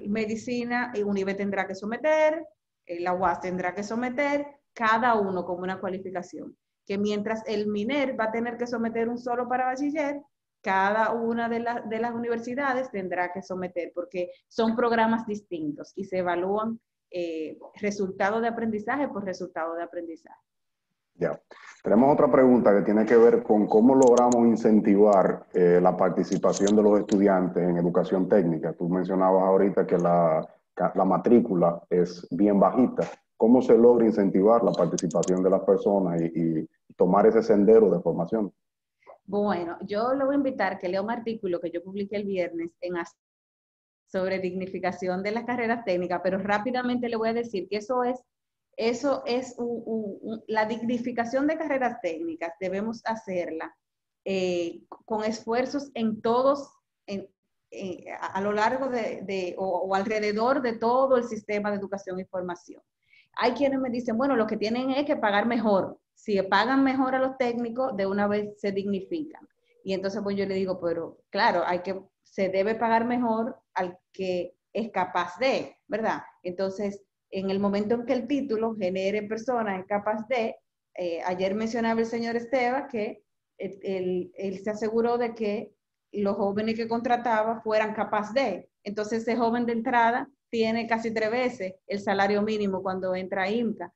Medicina, UNIBE tendrá que someter, la UAS tendrá que someter, cada uno como una cualificación. Que mientras el MINER va a tener que someter un solo para bachiller, cada una de las universidades tendrá que someter, porque son programas distintos y se evalúan resultado de aprendizaje por resultado de aprendizaje. Ya. Tenemos otra pregunta que tiene que ver con cómo logramos incentivar la participación de los estudiantes en educación técnica. Tú mencionabas ahorita que la matrícula es bien bajita. ¿Cómo se logra incentivar la participación de las personas y tomar ese sendero de formación? Bueno, yo le voy a invitar que lea un artículo que yo publiqué el viernes sobre dignificación de las carreras técnicas, pero rápidamente le voy a decir que eso es la dignificación de carreras técnicas, debemos hacerla con esfuerzos en todos, a lo largo o alrededor de todo el sistema de educación y formación. Hay quienes me dicen, bueno, lo que tienen es que pagar mejor. Si pagan mejor a los técnicos, de una vez se dignifican. Y entonces pues yo le digo, pero claro, se debe pagar mejor al que es capaz de, ¿verdad? Entonces, en el momento en que el título genere personas capaces de, ayer mencionaba el señor Esteban que él se aseguró de que los jóvenes que contrataba fueran capaces de. Entonces ese joven de entrada tiene casi 3 veces el salario mínimo cuando entra a IMCA,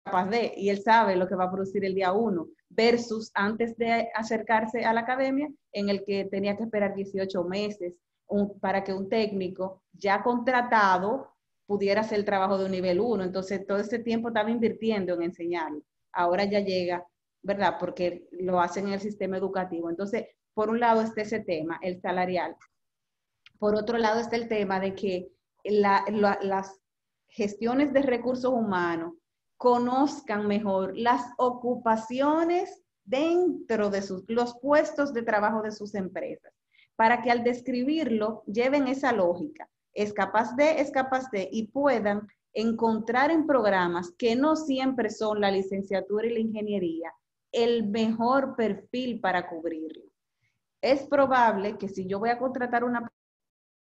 capaz de, y él sabe lo que va a producir el día 1, versus antes de acercarse a la academia, en el que tenía que esperar 18 meses para que un técnico ya contratado pudiera hacer el trabajo de un nivel 1. Entonces, todo ese tiempo estaba invirtiendo en enseñarlo. Ahora ya llega, ¿verdad? Porque lo hacen en el sistema educativo. Entonces, por un lado está ese tema, el salarial. Por otro lado está el tema de que las gestiones de recursos humanos conozcan mejor las ocupaciones dentro de los puestos de trabajo de sus empresas, para que al describirlo lleven esa lógica. Es capaz de, y puedan encontrar en programas que no siempre son la licenciatura y la ingeniería, el mejor perfil para cubrirlo. Es probable que si yo voy a contratar una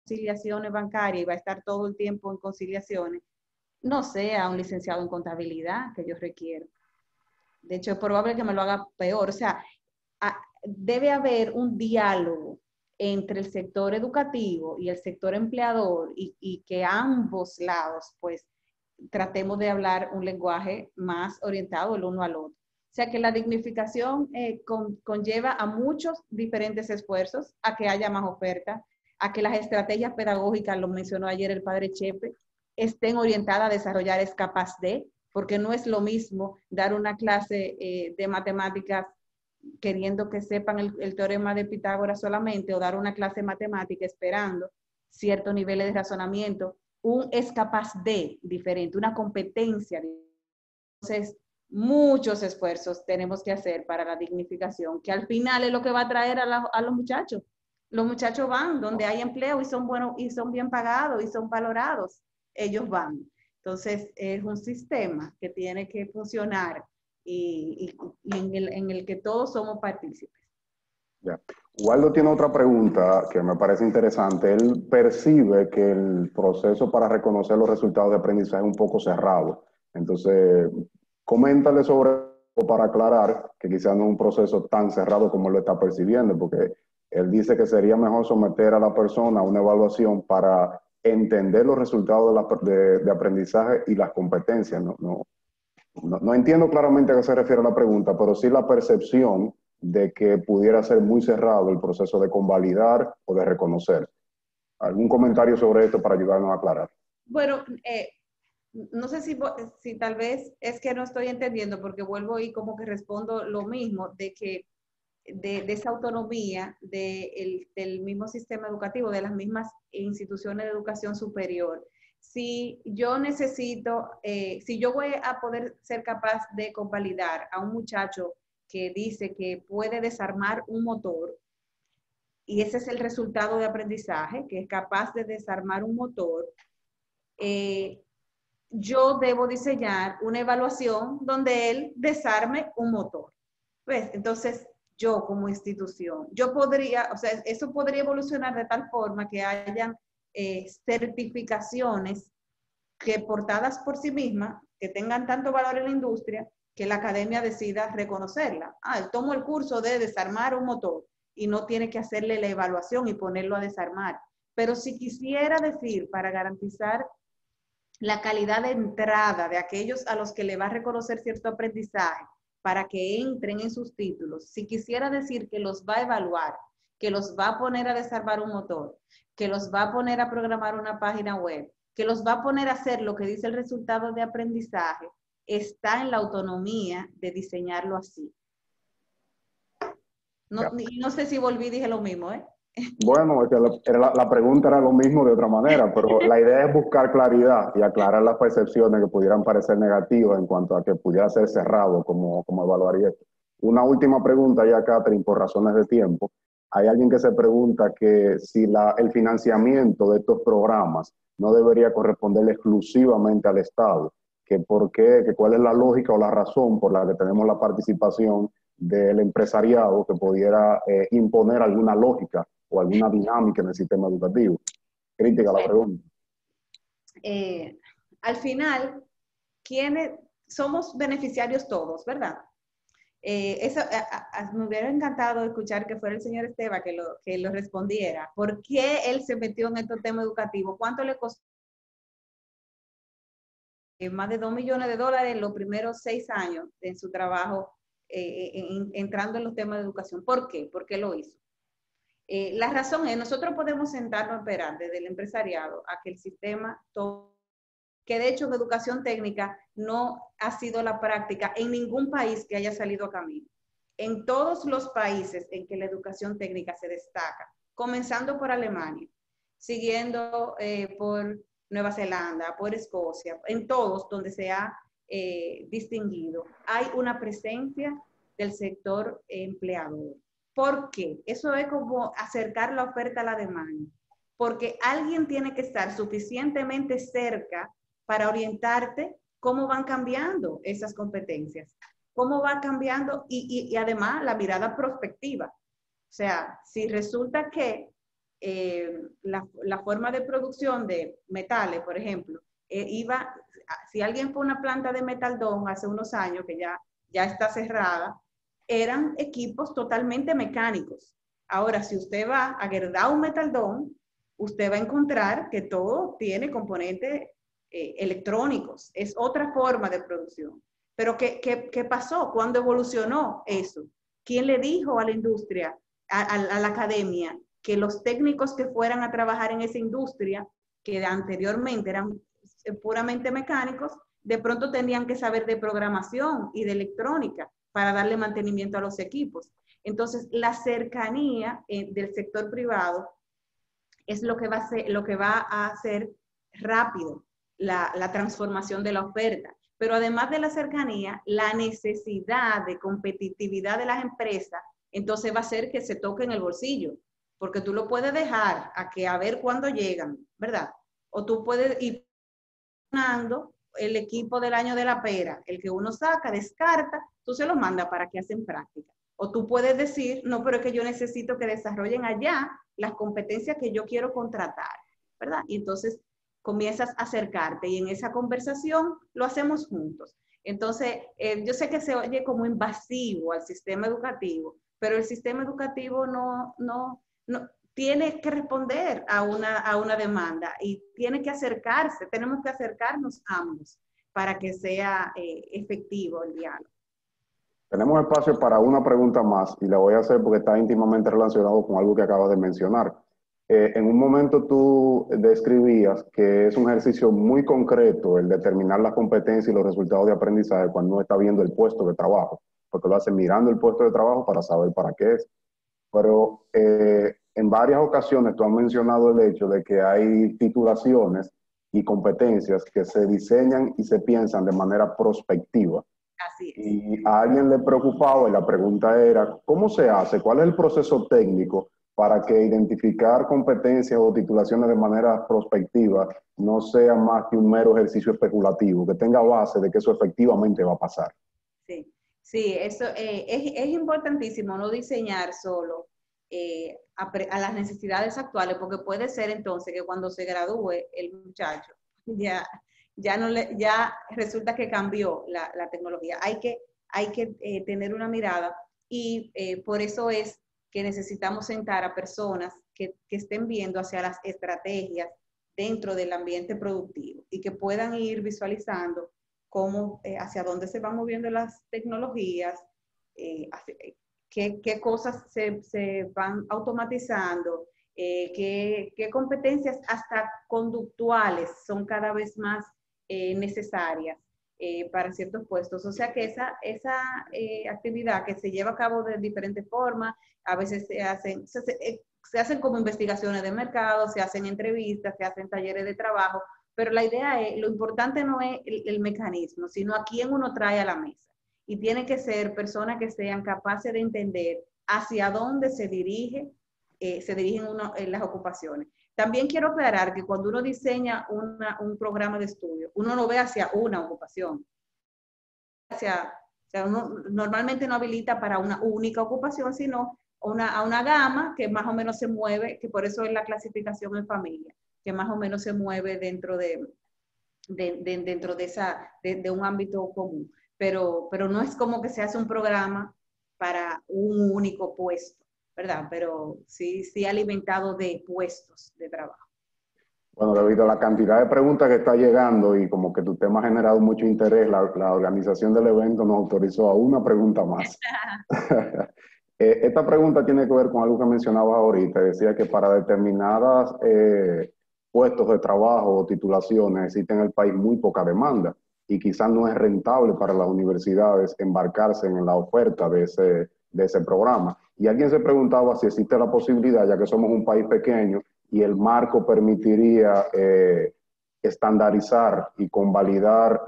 conciliaciones bancarias y va a estar todo el tiempo en conciliaciones, no sea un licenciado en contabilidad que yo requiero. De hecho, es probable que me lo haga peor. O sea, debe haber un diálogo entre el sector educativo y el sector empleador y que ambos lados, pues, tratemos de hablar un lenguaje más orientado el uno al otro. O sea que la dignificación conlleva a muchos diferentes esfuerzos, a que haya más oferta, a que las estrategias pedagógicas, lo mencionó ayer el padre Chepe, estén orientadas a desarrollar es capaz de, porque no es lo mismo dar una clase de matemáticas queriendo que sepan el teorema de Pitágoras solamente o dar una clase de matemática esperando ciertos niveles de razonamiento. Un es capaz de diferente, una competencia diferente. Entonces, muchos esfuerzos tenemos que hacer para la dignificación, que al final es lo que va a traer a los muchachos. Los muchachos van donde hay empleo y son buenos y son bien pagados y son valorados. Ellos van. Entonces, es un sistema que tiene que funcionar y en el que todos somos partícipes. Ya. Waldo tiene otra pregunta que me parece interesante. Él percibe que el proceso para reconocer los resultados de aprendizaje es un poco cerrado. Entonces, coméntale sobre eso para aclarar que quizás no es un proceso tan cerrado como él lo está percibiendo, porque él dice que sería mejor someter a la persona a una evaluación para entender los resultados de aprendizaje y las competencias. No entiendo claramente a qué se refiere la pregunta, pero sí la percepción de que pudiera ser muy cerrado el proceso de convalidar o de reconocer. ¿Algún comentario sobre esto para ayudarnos a aclarar? Bueno, no sé si tal vez es que no estoy entendiendo, porque vuelvo y como que respondo lo mismo, de que de esa autonomía del mismo sistema educativo, de las mismas instituciones de educación superior. Si yo necesito, si yo voy a poder ser capaz de convalidar a un muchacho que dice que puede desarmar un motor, y ese es el resultado de aprendizaje, que es capaz de desarmar un motor, yo debo diseñar una evaluación donde él desarme un motor. ¿Ves? Entonces, yo como institución, yo podría, o sea, eso podría evolucionar de tal forma que hayan certificaciones que portadas por sí mismas, que tengan tanto valor en la industria, que la academia decida reconocerla. Él tomó el curso de desarmar un motor y no tiene que hacerle la evaluación y ponerlo a desarmar. Pero si quisiera decir, para garantizar la calidad de entrada de aquellos a los que le va a reconocer cierto aprendizaje para que entren en sus títulos, si quisiera decir que los va a evaluar, que los va a poner a desarmar un motor, que los va a poner a programar una página web, que los va a poner a hacer lo que dice el resultado de aprendizaje, está en la autonomía de diseñarlo así. No sé si volví y dije lo mismo, ¿eh? Bueno, es que la pregunta era lo mismo de otra manera, pero la idea es buscar claridad y aclarar las percepciones que pudieran parecer negativas en cuanto a que pudiera ser cerrado, como evaluaría esto. Una última pregunta ya, Catherine, por razones de tiempo. Hay alguien que se pregunta que si el financiamiento de estos programas no debería corresponder exclusivamente al Estado, que por qué, que cuál es la lógica o la razón por la que tenemos la participación del empresariado que pudiera imponer alguna lógica o alguna dinámica en el sistema educativo. Crítica a la pregunta. Al final, ¿quiénes somos beneficiarios todos, verdad? Me hubiera encantado escuchar que fuera el señor Esteban que lo respondiera. ¿Por qué él se metió en estos temas educativos? ¿Cuánto le costó? Más de $2 millones en los primeros 6 años en su trabajo, entrando en los temas de educación. ¿Por qué? ¿Por qué lo hizo? La razón es, nosotros podemos sentarnos a esperar desde el empresariado a que el sistema, que de hecho en educación técnica no ha sido la práctica en ningún país que haya salido a camino. En todos los países en que la educación técnica se destaca, comenzando por Alemania, siguiendo por Nueva Zelanda, por Escocia, en todos donde se ha distinguido, hay una presencia del sector empleador. ¿Por qué? Eso es como acercar la oferta a la demanda, porque alguien tiene que estar suficientemente cerca para orientarte cómo van cambiando esas competencias, cómo va cambiando y además la mirada prospectiva. O sea, si resulta que la forma de producción de metales, por ejemplo, si alguien fue a una planta de Metaldón hace unos años, que ya está cerrada, eran equipos totalmente mecánicos. Ahora, si usted va a Gerdau Metaldón, usted va a encontrar que todo tiene componentes electrónicos. Es otra forma de producción. Pero ¿qué pasó? ¿Cuándo evolucionó eso? ¿Quién le dijo a la industria, a la academia, que los técnicos que fueran a trabajar en esa industria, que anteriormente eran puramente mecánicos, de pronto tenían que saber de programación y de electrónica para darle mantenimiento a los equipos? Entonces, la cercanía del sector privado es lo que va a hacer rápido la transformación de la oferta. Pero además de la cercanía, la necesidad de competitividad de las empresas, entonces va a hacer que se toque en el bolsillo, porque tú lo puedes dejar a ver cuándo llegan, ¿verdad? O tú puedes ir ganando el equipo del año de la pera, el que uno saca, descarta, tú se lo mandas para que hacen práctica. O tú puedes decir, no, pero es que yo necesito que desarrollen allá las competencias que yo quiero contratar, ¿verdad? Y entonces comienzas a acercarte y en esa conversación lo hacemos juntos. Entonces, yo sé que se oye como invasivo al sistema educativo, pero el sistema educativo no tiene que responder a una demanda y tiene que acercarse, tenemos que acercarnos ambos para que sea efectivo el diálogo. Tenemos espacio para una pregunta más y la voy a hacer porque está íntimamente relacionado con algo que acabas de mencionar. En un momento tú describías que es un ejercicio muy concreto el determinar las competencias y los resultados de aprendizaje cuando uno está viendo el puesto de trabajo, porque lo hace mirando el puesto de trabajo para saber para qué es. Pero en varias ocasiones tú has mencionado el hecho de que hay titulaciones y competencias que se diseñan y se piensan de manera prospectiva. Así es. Y a alguien le preocupaba y la pregunta era, ¿cómo se hace? ¿Cuál es el proceso técnico para que identificar competencias o titulaciones de manera prospectiva no sea más que un mero ejercicio especulativo, que tenga base de que eso efectivamente va a pasar? Sí, sí, eso es importantísimo no diseñar solo a las necesidades actuales, porque puede ser entonces que cuando se gradúe el muchacho ya resulta que cambió la tecnología. Hay que tener una mirada y por eso es que necesitamos sentar a personas que estén viendo hacia las estrategias dentro del ambiente productivo y que puedan ir visualizando cómo, hacia dónde se van moviendo las tecnologías, qué cosas se van automatizando, qué competencias hasta conductuales son cada vez más necesarias para ciertos puestos. O sea que esa actividad que se lleva a cabo de diferentes formas, a veces se hacen como investigaciones de mercado, se hacen entrevistas, se hacen talleres de trabajo, pero la idea es, lo importante no es el mecanismo, sino a quién uno trae a la mesa. Y tiene que ser personas que sean capaces de entender hacia dónde se dirigen las ocupaciones. También quiero aclarar que cuando uno diseña un programa de estudio, uno no ve hacia una ocupación. O sea, uno normalmente no habilita para una única ocupación, sino a una gama que más o menos se mueve, que por eso es la clasificación en familia, que más o menos se mueve dentro de un ámbito común. Pero no es como que se hace un programa para un único puesto, ¿verdad? Pero sí alimentado de puestos de trabajo. Bueno, debido a la cantidad de preguntas que está llegando y como que tu tema ha generado mucho interés, la organización del evento nos autorizó a una pregunta más. Esta pregunta tiene que ver con algo que mencionabas ahorita. Decía que para determinadas puestos de trabajo o titulaciones existe en el país muy poca demanda y quizás no es rentable para las universidades embarcarse en la oferta de ese programa. Y alguien se preguntaba si existe la posibilidad, ya que somos un país pequeño y el marco permitiría estandarizar y convalidar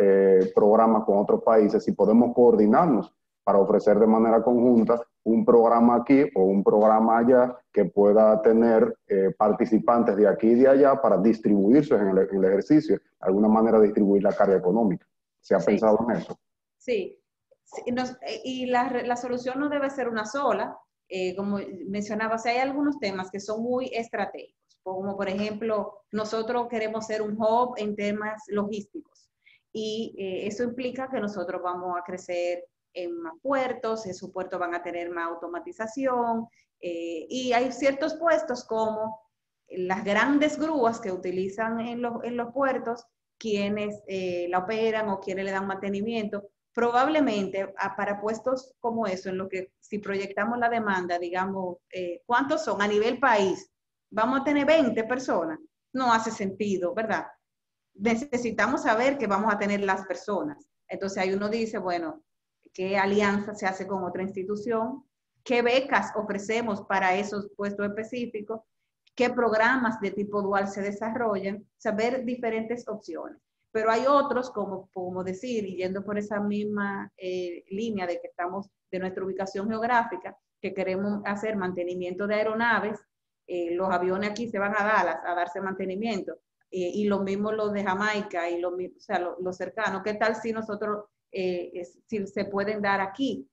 programas con otros países, si podemos coordinarnos para ofrecer de manera conjunta un programa aquí o un programa allá que pueda tener participantes de aquí y de allá para distribuirse en el ejercicio, de alguna manera distribuir la carga económica. ¿Se ha pensado en eso? Sí, y la solución no debe ser una sola. Como mencionaba, hay algunos temas que son muy estratégicos. como por ejemplo, nosotros queremos ser un hub en temas logísticos y eso implica que nosotros vamos a crecer en más puertos, esos puertos van a tener más automatización y hay ciertos puestos como las grandes grúas que utilizan en los puertos, quienes la operan o quienes le dan mantenimiento. Probablemente para puestos como eso, en lo que si proyectamos la demanda, digamos, ¿cuántos son a nivel país? Vamos a tener 20 personas. No hace sentido, ¿verdad? Necesitamos saber que vamos a tener las personas. Entonces ahí uno dice, bueno, ¿qué alianza se hace con otra institución? ¿Qué becas ofrecemos para esos puestos específicos? ¿Qué programas de tipo dual se desarrollan? Saber diferentes opciones. Pero hay otros, como decir, y yendo por esa misma línea de que estamos, de nuestra ubicación geográfica, que queremos hacer mantenimiento de aeronaves, los aviones aquí se van a Dallas a darse mantenimiento, y lo mismo los de Jamaica y o sea, los cercanos. ¿Qué tal si nosotros, si se pueden dar aquí?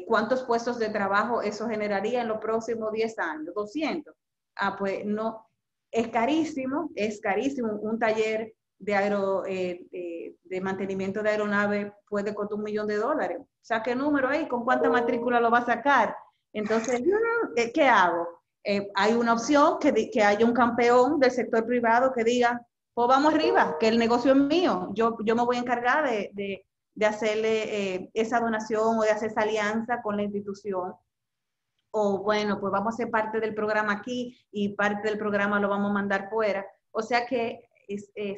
¿Cuántos puestos de trabajo eso generaría en los próximos 10 años? 200. Ah, pues no, es carísimo un taller de mantenimiento de aeronave puede costar $1 millón. O sea, ¿qué número hay? ¿Con cuánta matrícula lo va a sacar? Entonces, ¿qué hago? Hay una opción que haya un campeón del sector privado que diga, pues vamos arriba, que el negocio es mío, yo me voy a encargar de hacerle esa donación o de hacer esa alianza con la institución. O bueno, pues vamos a ser parte del programa aquí y parte del programa lo vamos a mandar fuera. O sea que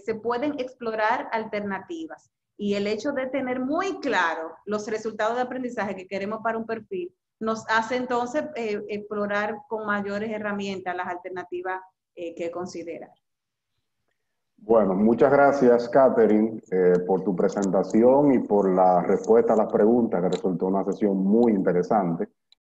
se pueden explorar alternativas. Y el hecho de tener muy claro los resultados de aprendizaje que queremos para un perfil, nos hace entonces explorar con mayores herramientas las alternativas que considerar. Bueno, muchas gracias, Catherine, por tu presentación y por la respuesta a las preguntas, que resultó una sesión muy interesante.